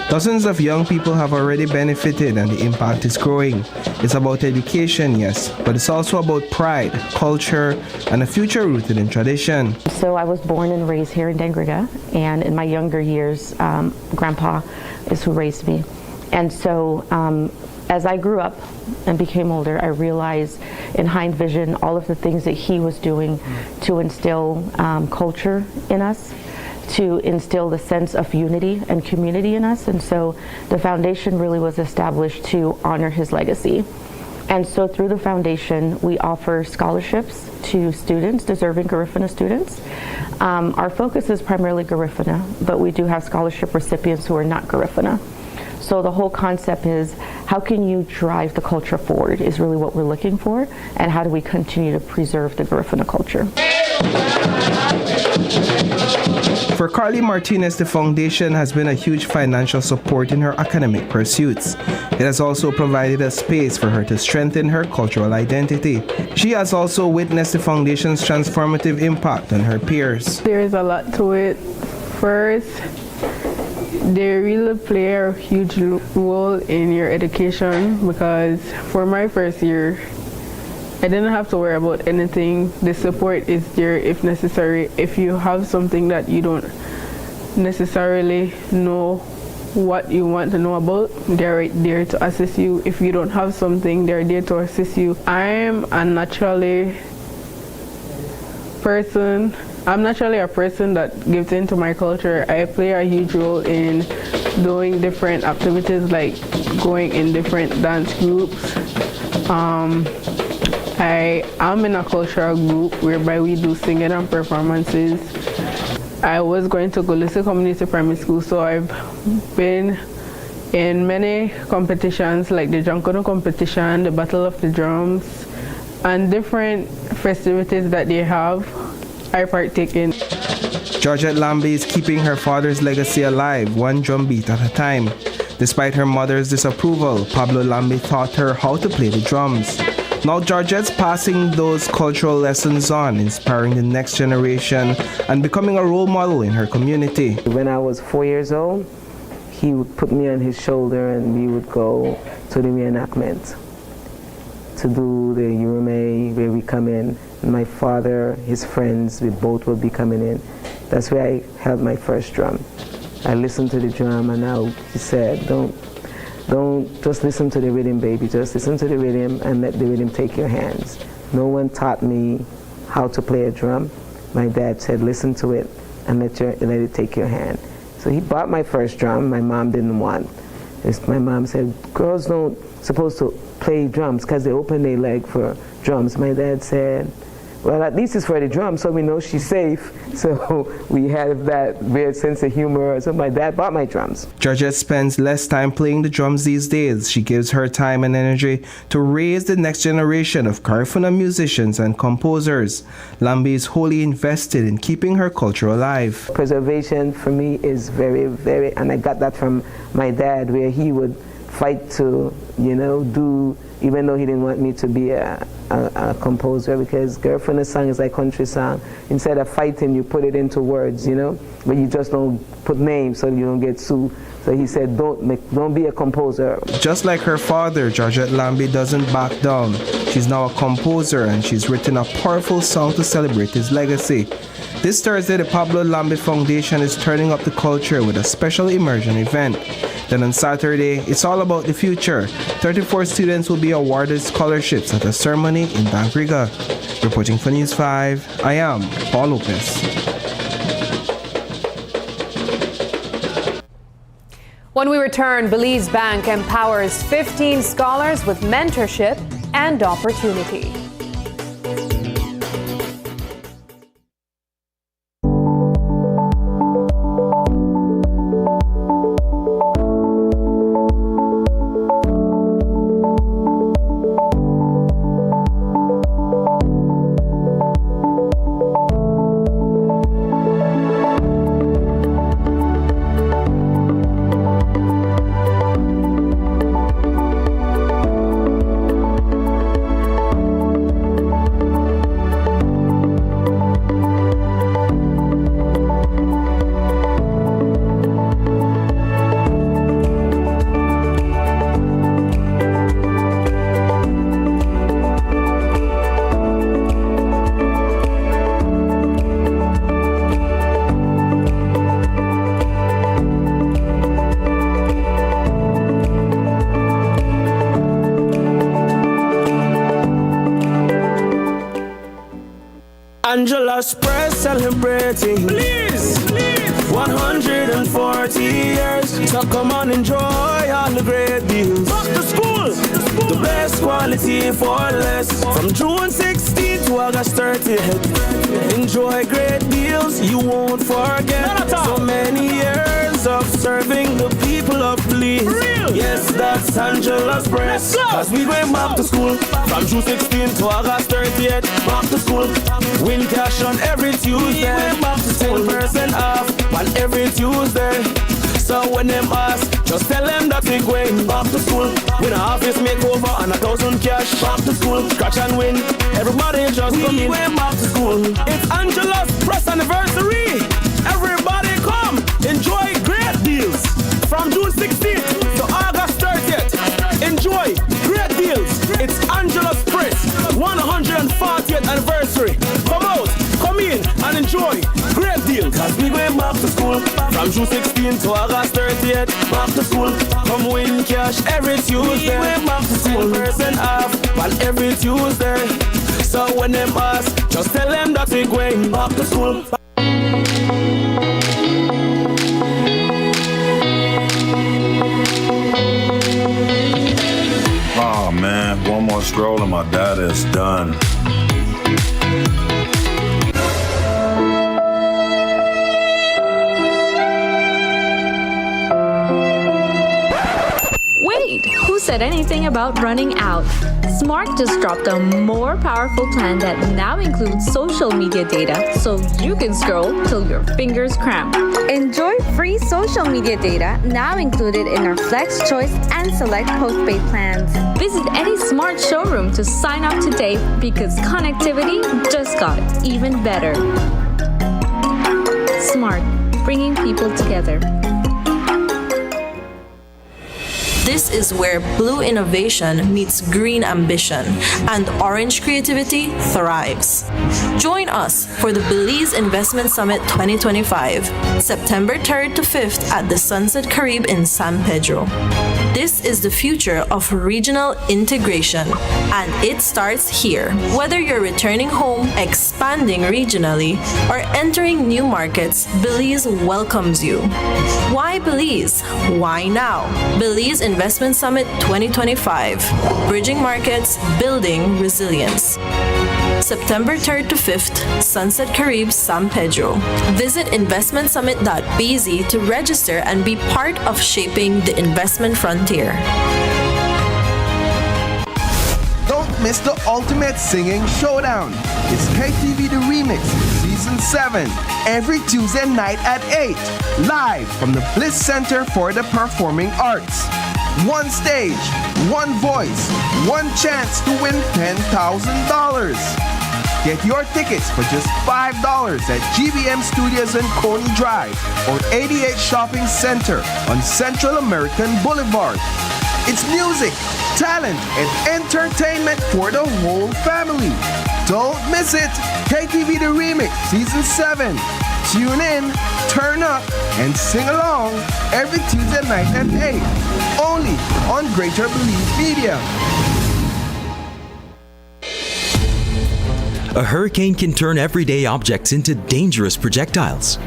Dozens of young people have already benefited, and the impact is growing. It's about education, yes, but it's also about pride, culture, and a future rooted in tradition. So I was born and raised here in Dangriga, and in my younger years, Grandpa is who raised me. And so as I grew up and became older, I realized in hind vision all of the things that he was doing to instill culture in us, to instill the sense of unity and community in us. And so the foundation really was established to honor his legacy. And so through the foundation, we offer scholarships to students, deserving Garifuna students. Our focus is primarily Garifuna, but we do have scholarship recipients who are not Garifuna. So the whole concept is, how can you drive the culture forward is really what we're looking for, and how do we continue to preserve the Garifuna culture. For Carly Martinez, the foundation has been a huge financial support in her academic pursuits. It has also provided a space for her to strengthen her cultural identity. She has also witnessed the foundation's transformative impact on her peers. There's a lot to it. First, they really play a huge role in your education, because for my first year, I didn't have to worry about anything. The support is there if necessary. If you have something that you don't necessarily know what you want to know about, they're right there to assist you. If you don't have something, they're there to assist you. I'm naturally a person that gives into my culture. I play a huge role in doing different activities, like going in different dance groups. I am in a cultural group whereby we do singing and performances. I was going to Gulisi Community Primary School, so I've been in many competitions, like the Jankono competition, the Battle of the Drums, and different festivities that they have. I partake in. Georgette Lambi is keeping her father's legacy alive, one drumbeat at a time. Despite her mother's disapproval, Pablo Lambi taught her how to play the drums. Now Georgette's passing those cultural lessons on, inspiring the next generation and becoming a role model in her community. When I was 4 years old, he would put me on his shoulder and we would go to the reenactment to do the Yurume, where we come in. My father, his friends, we both would be coming in. That's where I held my first drum. I listened to the drum, and now he said, don't just listen to the rhythm, baby. Just listen to the rhythm and let the rhythm take your hands. No one taught me how to play a drum. My dad said, listen to it and let it take your hand. So he bought my first drum. My mom didn't want. My mom said, girls don't supposed to play drums because they open their leg for drums. My dad said, well, at least it's for the drum, so we know she's safe. So we have that weird sense of humor. So my dad bought my drums. Georgette spends less time playing the drums these days. She gives her time and energy to raise the next generation of Garifuna musicians and composers. Lambi is wholly invested in keeping her culture alive. Preservation for me is very, very, and I got that from my dad, where he would fight to, do, even though he didn't want me to be a composer, because Garifuna song is like country song. Instead of fighting, you put it into words, but you just don't put names so you don't get sued. So he said, don't be a composer. Just like her father, Georgette Lambi doesn't back down. She's now a composer, and she's written a powerful song to celebrate his legacy. This Thursday, the Pablo Lambi Foundation is turning up the culture with a special immersion event. Then on Saturday, it's all about the future. 34 students will be awarded scholarships at a ceremony in Dangriga. Reporting for News 5, I am Paul Lopez. When we return, Belize Bank empowers 15 scholars with mentorship and opportunity. Angela's Press celebrating, please, 140 years. So come on, enjoy all the great deals. Back to school, the best quality for less. From June 16th to August 30th. Enjoy great deals you won't forget. So many years of serving the people of Belize. Yes, that's Angela's Press. Cause we went back to school from June 16th to August 30th. Back to school. Win cash on every Tuesday. 10% off on every Tuesday. So when them ask, just tell them that we're going back to school. Win an office makeover and 1,000 cash. Back to school, scratch and win. Everybody just come in. We're back to school. It's Angela's Press anniversary. Everybody come, enjoy great deals. From June 16th to August 30th. Enjoy great deals. It's Angela's Press 140th anniversary. Come out, come in and enjoy great deals. Cause we going back to school from June 16th to August 30th. Back to school, come win cash every Tuesday. We going back to school, 10% off on every Tuesday. So when them ask, just tell them that we're going back to school. Oh man, one more scroll and my data is done. Wait, who said anything about running out? Smart just dropped a more powerful plan that now includes social media data, so you can scroll till your fingers cramp. Enjoy free social media data now included in our Flex Choice and Select postpaid plans. Visit any Smart showroom to sign up today because connectivity just got even better. Smart, bringing people together. This is where blue innovation meets green ambition and orange creativity thrives. Join us for the Belize Investment Summit 2025, September 3rd to 5th at the Sunset Caribe in San Pedro. This is the future of regional integration, and it starts here. Whether you're returning home, expanding regionally, or entering new markets, Belize welcomes you. Why Belize? Why now? Belize Investment Summit 2025, Bridging Markets, Building Resilience. September 3rd to 5th, Sunset Caribs, San Pedro. Visit investmentsummit.bz to register and be part of shaping the investment frontier. Don't miss the ultimate singing showdown. It's KTV The Remix, Season 7, every Tuesday night at 8, live from the Bliss Center for the Performing Arts. One stage, one voice, one chance to win $10,000. Get your tickets for just $5 at GBM Studios and Coney Drive or 88 Shopping Center on Central American Boulevard. It's music, talent, and entertainment for the whole family. Don't miss it. KTV The Remix Season 7. Tune in, turn up, and sing along every Tuesday night at 8. Only on Greater Believe Media. A hurricane can turn everyday objects into dangerous projectiles.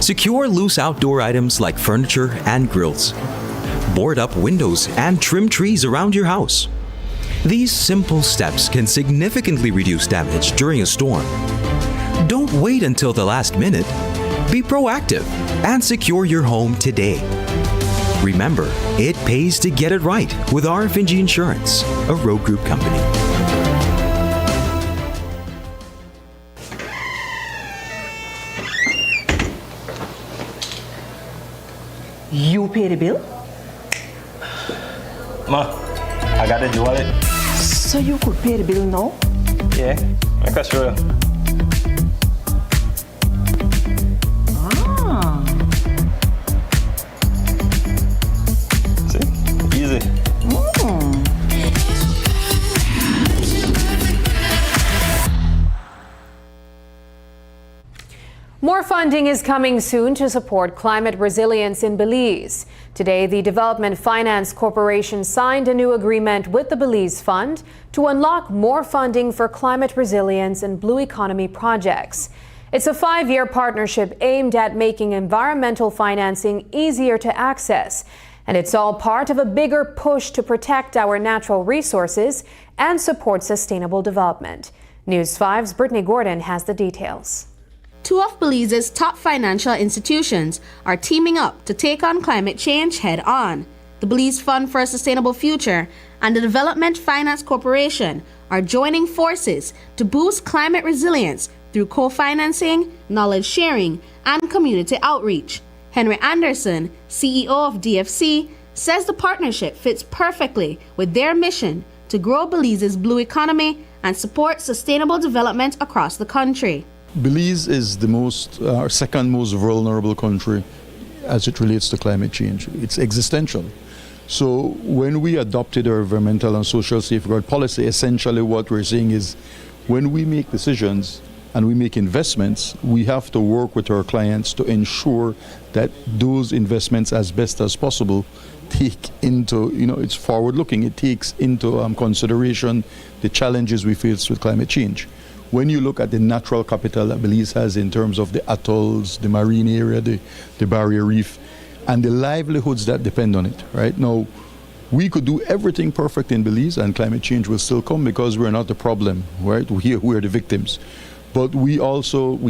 Secure loose outdoor items like furniture and grills. Board up windows and trim trees around your house. These simple steps can significantly reduce damage during a storm. Don't wait until the last minute. Be proactive and secure your home today. Remember, it pays to get it right with RFNG Insurance, a Road Group company. You pay the bill? Ma, I got the wallet. So you could pay the bill now? Yeah, I can show you. Ah. See? Easy. More funding is coming soon to support climate resilience in Belize. Today, the Development Finance Corporation signed a new agreement with the Belize Fund to unlock more funding for climate resilience and blue economy projects. It's a 5-year partnership aimed at making environmental financing easier to access. And it's all part of a bigger push to protect our natural resources and support sustainable development. News 5's Brittany Gordon has the details. Two of Belize's top financial institutions are teaming up to take on climate change head on. The Belize Fund for a Sustainable Future and the Development Finance Corporation are joining forces to boost climate resilience through co-financing, knowledge sharing, and community outreach. Henry Anderson, CEO of DFC, says the partnership fits perfectly with their mission to grow Belize's blue economy and support sustainable development across the country. Belize is the second most vulnerable country as it relates to climate change. It's existential. So when we adopted our environmental and social safeguard policy, essentially what we're saying is when we make decisions and we make investments, we have to work with our clients to ensure that those investments as best as possible take into, it's forward-looking, it takes into consideration the challenges we face with climate change. When you look at the natural capital that Belize has in terms of the atolls, the marine area, the barrier reef, and the livelihoods that depend on it, right? Now, we could do everything perfect in Belize and climate change will still come because we're not the problem, right? We're the victims. But we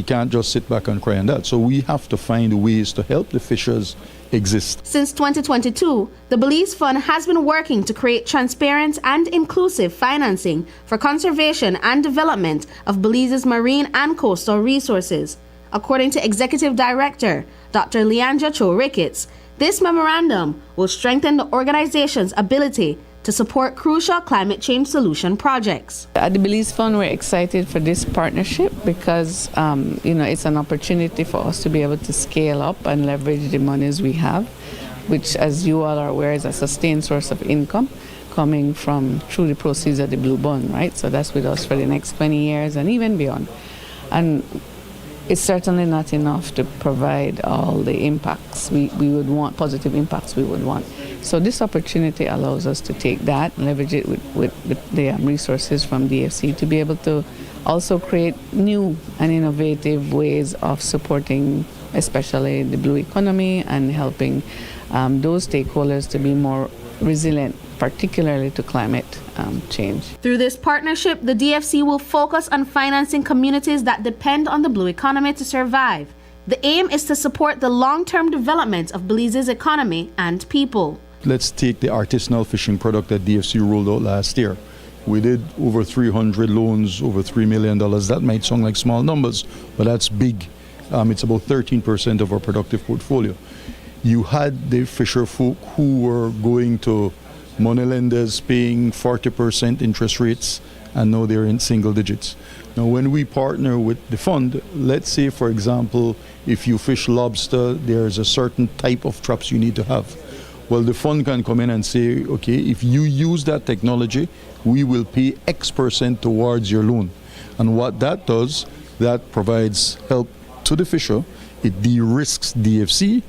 can't just sit back and cry on that. So we have to find ways to help the fishers exist. Since 2022, the Belize Fund has been working to create transparent and inclusive financing for conservation and development of Belize's marine and coastal resources. According to Executive Director Dr. Leandra Cho Ricketts, this memorandum will strengthen the organization's ability to support crucial climate change solution projects. At the Belize Fund, we're excited for this partnership because it's an opportunity for us to be able to scale up and leverage the monies we have, which, as you all are aware, is a sustained source of income coming through the proceeds of the Blue Bond, right? So that's with us for the next 20 years and even beyond. And it's certainly not enough to provide all the impacts we would want, positive impacts we would want. So this opportunity allows us to take that and leverage it with the resources from DFC to be able to also create new and innovative ways of supporting especially the blue economy and helping those stakeholders to be more resilient particularly to climate change. Through this partnership, the DFC will focus on financing communities that depend on the blue economy to survive. The aim is to support the long-term development of Belize's economy and people. Let's take the artisanal fishing product that DFC rolled out last year. We did over 300 loans, over $3 million. That might sound like small numbers, but that's big. It's about 13% of our productive portfolio. You had the fisher folk who were going to money lenders paying 40% interest rates, and now they're in single digits. Now, when we partner with the fund, let's say, for example, if you fish lobster, there's a certain type of traps you need to have. Well, the fund can come in and say, okay, if you use that technology, we will pay X% towards your loan. And what that does, that provides help to the fisher, it de-risks DFC,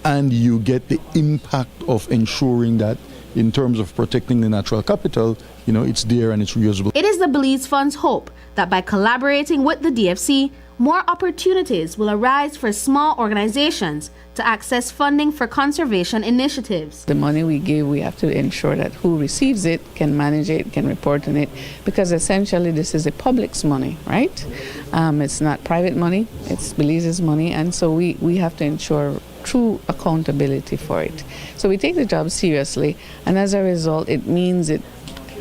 and you get the impact of ensuring that in terms of protecting the natural capital, it's there and it's reusable. It is the Belize Fund's hope that by collaborating with the DFC, more opportunities will arise for small organizations to access funding for conservation initiatives. The money we give, we have to ensure that who receives it can manage it, can report on it, because essentially this is the public's money, right? It's not private money, it's Belize's money, and so we have to ensure true accountability for it. So we take the job seriously, and as a result, it means it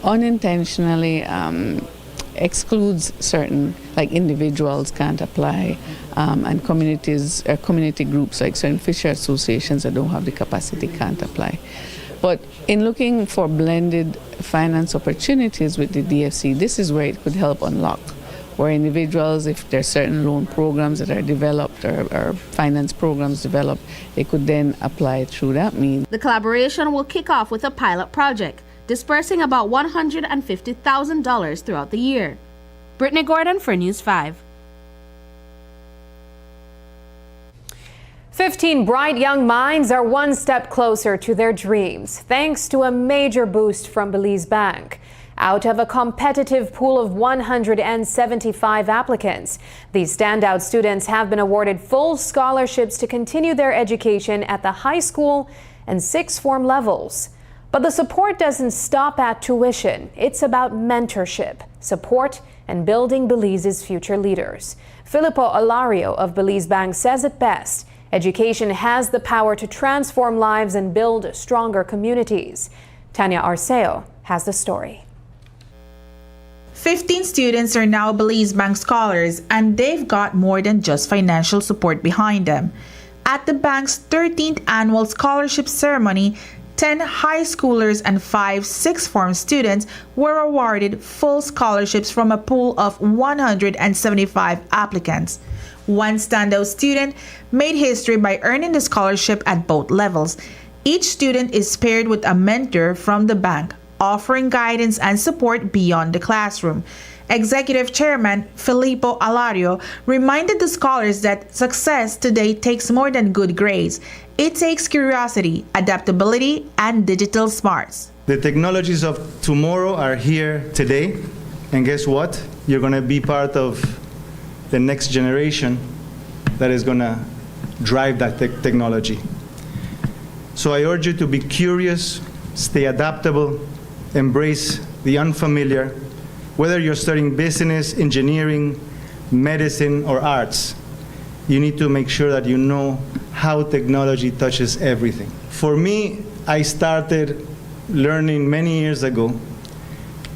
unintentionally excludes certain, like individuals can't apply, and community groups like certain fisher associations that don't have the capacity can't apply. But in looking for blended finance opportunities with the DFC, this is where it could help unlock, where individuals, if there are certain loan programs that are developed or finance programs developed, they could then apply through that means. The collaboration will kick off with a pilot project, dispersing about $150,000 throughout the year. Brittany Gordon for News 5. 15 bright young minds are one step closer to their dreams, thanks to a major boost from Belize Bank. Out of a competitive pool of 175 applicants, these standout students have been awarded full scholarships to continue their education at the high school and sixth form levels. But the support doesn't stop at tuition. It's about mentorship, support, and building Belize's future leaders. Filippo Alario of Belize Bank says it best. Education has the power to transform lives and build stronger communities. Tanya Arceo has the story. 15 students are now Belize Bank scholars, and they've got more than just financial support behind them. At the bank's 13th annual scholarship ceremony, 10 high schoolers and 5 sixth form students were awarded full scholarships from a pool of 175 applicants. One standout student made history by earning the scholarship at both levels. Each student is paired with a mentor from the bank, offering guidance and support beyond the classroom. Executive Chairman Filippo Alario reminded the scholars that success today takes more than good grades. It takes curiosity, adaptability, and digital smarts. The technologies of tomorrow are here today, and guess what? You're going to be part of the next generation that is going to drive that technology. So I urge you to be curious, stay adaptable, embrace the unfamiliar. Whether you're studying business, engineering, medicine, or arts, you need to make sure that you know how technology touches everything. For me, I started learning many years ago,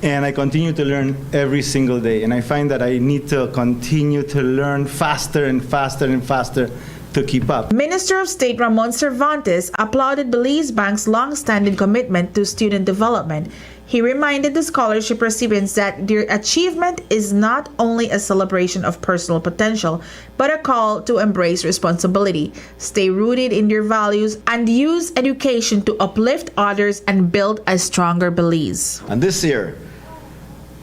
and I continue to learn every single day. And I find that I need to continue to learn faster and faster and faster to keep up. Minister of State Ramon Cervantes applauded Belize Bank's long-standing commitment to student development. He reminded the scholarship recipients that their achievement is not only a celebration of personal potential, but a call to embrace responsibility, stay rooted in their values, and use education to uplift others and build a stronger Belize. And this year,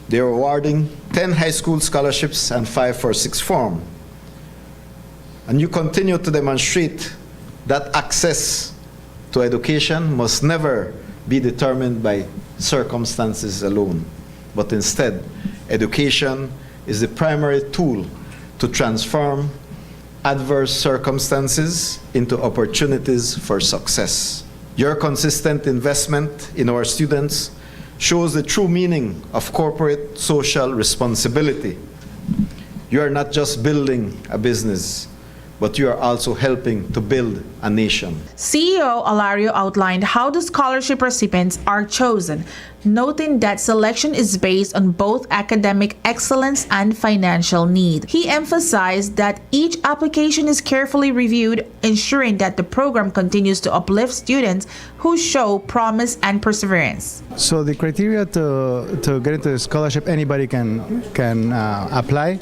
they're awarding 10 high school scholarships and 5 for sixth form. And you continue to demonstrate that access to education must never be determined by circumstances alone, but instead, education is the primary tool to transform adverse circumstances into opportunities for success. Your consistent investment in our students shows the true meaning of corporate social responsibility. You are not just building a business, but you are also helping to build a nation. CEO Alario outlined how the scholarship recipients are chosen, noting that selection is based on both academic excellence and financial need. He emphasized that each application is carefully reviewed, ensuring that the program continues to uplift students who show promise and perseverance. So the criteria to get into the scholarship, anybody can apply,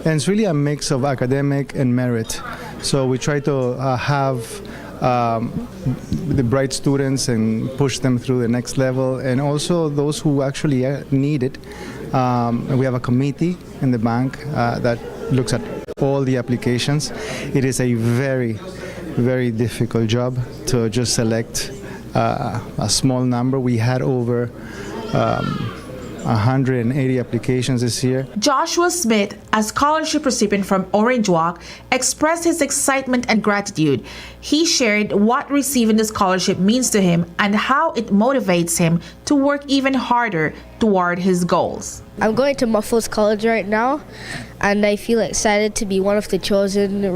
and it's really a mix of academic and merit. So we try to have the bright students and push them through the next level, and also those who actually need it. We have a committee in the bank that looks at all the applications. It is a very, very difficult job to just select a small number. We had over 180 applications this year. Joshua Smith, a scholarship recipient from Orange Walk, expressed his excitement and gratitude. He shared what receiving the scholarship means to him and how it motivates him to work even harder toward his goals. I'm going to Muffles College right now, and I feel excited to be one of the chosen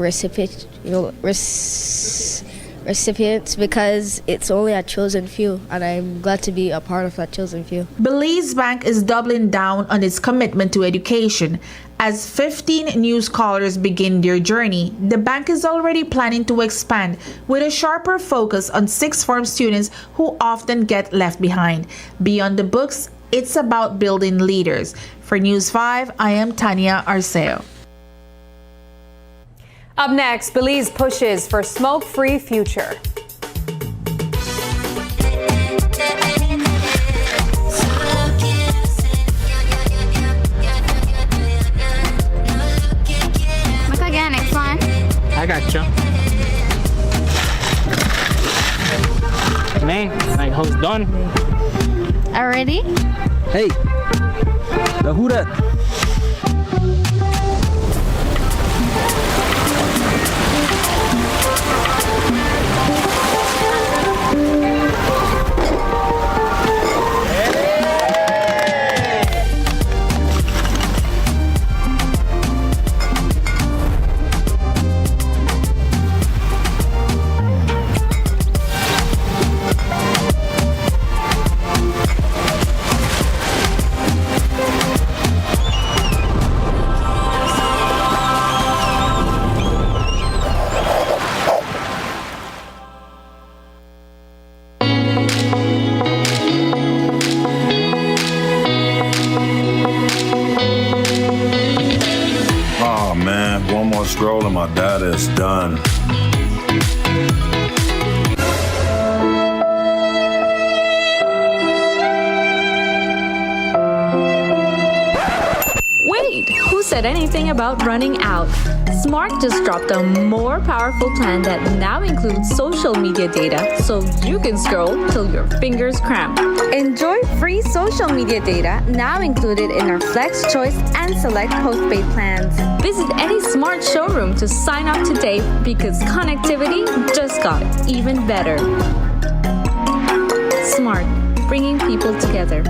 recipients because it's only a chosen few, and I'm glad to be a part of that chosen few. Belize Bank is doubling down on its commitment to education. As 15 new scholars begin their journey, the bank is already planning to expand with a sharper focus on sixth form students who often get left behind. Beyond the books, it's about building leaders. For News 5, I am Tanya Arceo. Up next, Belize pushes for smoke-free future. Look again, next one. I got you. Man, my host done. Already? Hey, who that? Scroll and my data is done. Wait, who said anything about running out? Smart just dropped a more powerful plan that now includes social media data so you can scroll till your fingers cramp. Enjoy free social media data now included in our Flex Choice and Select postpaid plans. Visit any Smart showroom to sign up today because connectivity just got even better. Smart, bringing people together.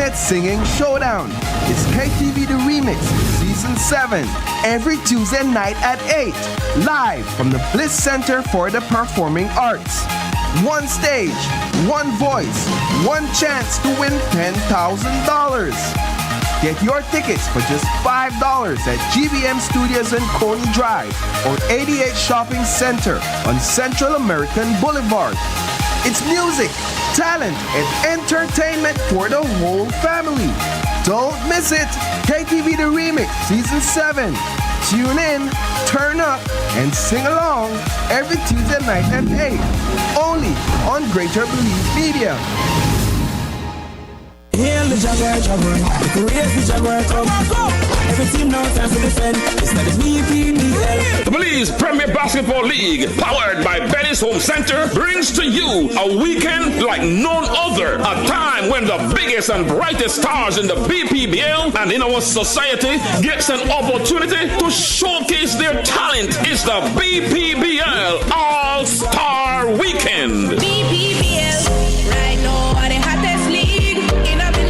ultimate singing showdown. It's KTV The Remix Season 7 every Tuesday night at 8, live from the Bliss Center for the Performing Arts. One stage, one voice, one chance to win $10,000. Get your tickets for just $5 at GBM Studios and Coney Drive or 88 Shopping Center on Central American Boulevard. It's music, talent, and entertainment for the whole family. Don't miss it. KTV The Remix Season 7. Tune in, turn up, and sing along every Tuesday night at 8. Only on Greater Belize Media. Hail the Jaguar, raise the Jaguar club. Every team now time to defend. It's not the BPBL. The Belize Premier Basketball League, powered by Betty's Home Center, brings to you a weekend like none other. A time when the biggest and brightest stars in the BPBL and in our society gets an opportunity to showcase their talent. It's the BPBL All-Star Weekend. BPBL, right now are the hottest league in a Belize.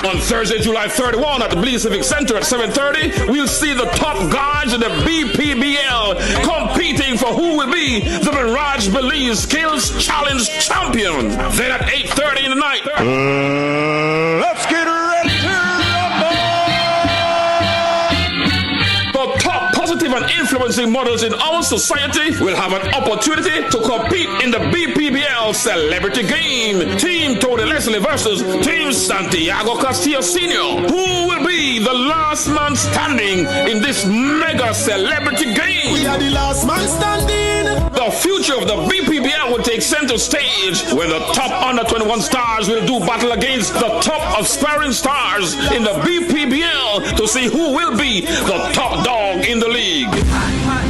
On Thursday, July 31 at the Belize Civic Center at 7:30, we'll see the top guys in the BPBL competing for who will be the Mirage Belize Skills Challenge champion. Then at 8:30 in the night, Let's get ready to rumble! the top positive and influencing models in our society will have an opportunity to compete in the BPBL Celebrity Game. Team Tony Leslie versus Team Santiago Castillo Sr. Who will be the last man standing in this mega celebrity game? We are the last man standing. The future of the BPBL will take center stage when the top under 21 stars will do battle against the top aspiring stars in the BPBL to see who will be the top dog in the league.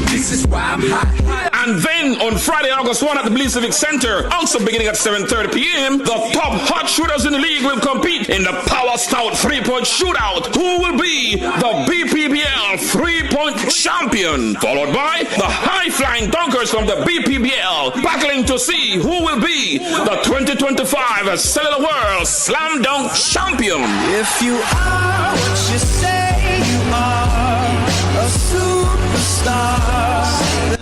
This is why I'm hot. And then on Friday, August 1 at the Belize Civic Center, also beginning at 7:30 p.m., the top hot shooters in the league will compete in the Power Stout 3-point shootout. Who will be the BPBL 3-point champion? Followed by the high-flying dunkers from the BPBL, battling to see who will be the 2025 Cellular World Slam Dunk champion. If you are what you say you are, a superstar.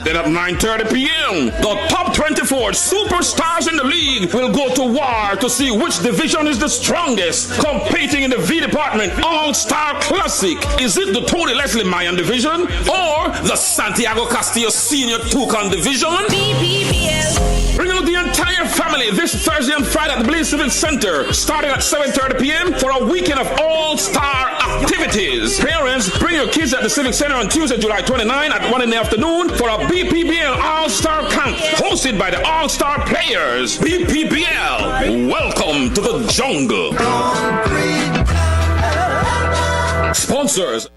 Then at 9:30 p.m., the top 24 superstars in the league will go to war to see which division is the strongest. Competing in the V Department All-Star Classic. Is it the Tony Leslie Mayan division or the Santiago Castillo Senior Toucan division? BPBL. Bring out the entire family this Thursday and Friday at the Belize Civic Center, starting at 7:30 p.m. for a weekend of all-star activities. Parents, bring your kids at the Civic Center on Tuesday, July 29 at 1 in the afternoon for a BPBL All-Star Camp hosted by the All-Star Players. BPBL, welcome to the jungle. Sponsors.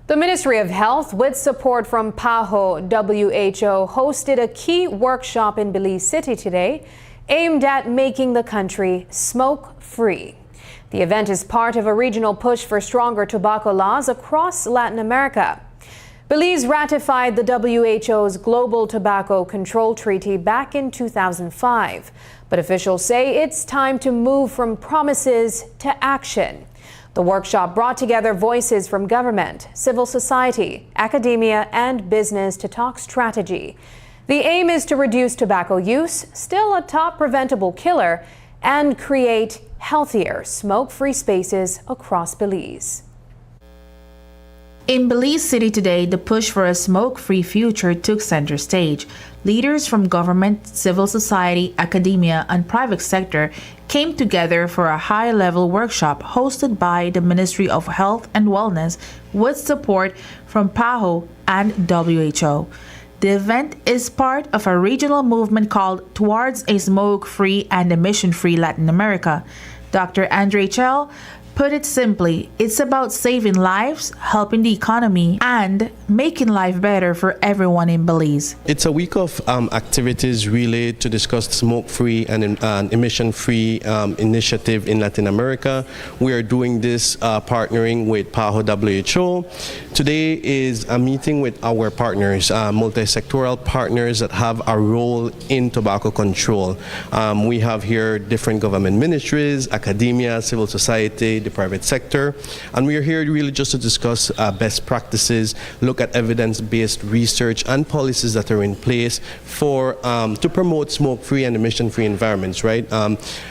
The Ministry of Health, with support from PAHO WHO, hosted a key workshop in Belize City today aimed at making the country smoke-free. The event is part of a regional push for stronger tobacco laws across Latin America. Belize ratified the WHO's Global Tobacco Control Treaty back in 2005, but officials say it's time to move from promises to action. The workshop brought together voices from government, civil society, academia, and business to talk strategy. The aim is to reduce tobacco use, still a top preventable killer, and create healthier, smoke-free spaces across Belize. In Belize City today, the push for a smoke-free future took center stage. Leaders from government, civil society, academia, and private sector came together for a high-level workshop hosted by the Ministry of Health and Wellness with support from PAHO and WHO. The event is part of a regional movement called Towards a Smoke-Free and Emission-Free Latin America. Dr. Andre Chell put it simply, it's about saving lives, helping the economy, and making life better for everyone in Belize. It's a week of activities really to discuss smoke-free and emission-free initiative in Latin America. We are doing this partnering with PAHO WHO. Today is a meeting with our partners, multi-sectoral partners that have a role in tobacco control. We have here different government ministries, academia, civil society, the private sector, and we are here really just to discuss best practices, look at evidence-based research and policies that are in place for to promote smoke-free and emission-free environments, right?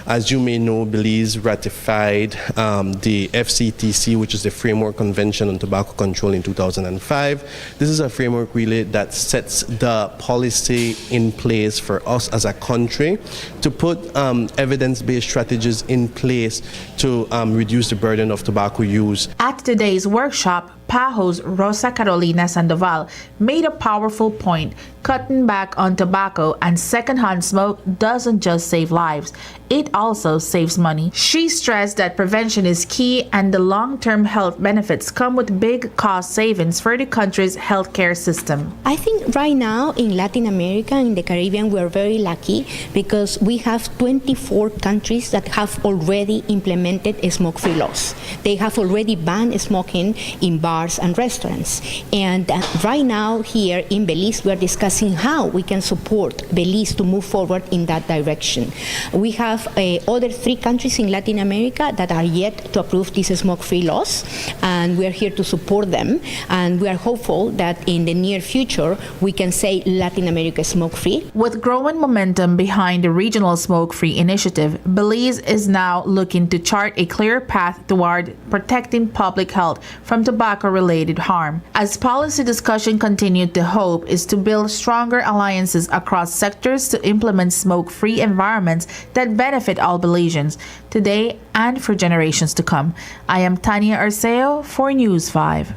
As you may know, Belize ratified the FCTC, which is the Framework Convention on Tobacco Control in 2005. This is a framework really that sets the policy in place for us as a country to put evidence-based strategies in place to reduce the burden of tobacco use. At today's workshop, PAHO's Rosa Carolina Sandoval made a powerful point. Cutting back on tobacco and secondhand smoke doesn't just save lives, it also saves money. She stressed that prevention is key and the long-term health benefits come with big cost savings for the country's healthcare system. I think right now in Latin America, in the Caribbean, we're very lucky because we have 24 countries that have already implemented smoke-free laws. They have already banned smoking in bars and restaurants. And right now here in Belize, we're discussing how we can support Belize to move forward in that direction. We have other 3 countries in Latin America that are yet to approve these smoke-free laws, and we're here to support them. And we are hopeful that in the near future, we can say Latin America is smoke-free. With growing momentum behind the regional smoke-free initiative, Belize is now looking to chart a clear path toward protecting public health from tobacco-related harm. As policy discussion continued, the hope is to build stronger alliances across sectors to implement smoke-free environments that benefit all Belizeans today and for generations to come. I am Tanya Arceo for News 5.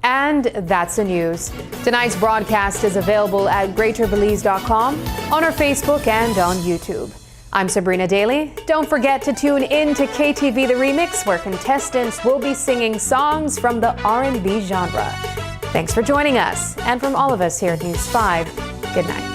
And that's the news. Tonight's broadcast is available at greaterbelize.com, on our Facebook and on YouTube. I'm Sabrina Daly. Don't forget to tune in to KTV The Remix, where contestants will be singing songs from the R&B genre. Thanks for joining us, and from all of us here at News 5, good night.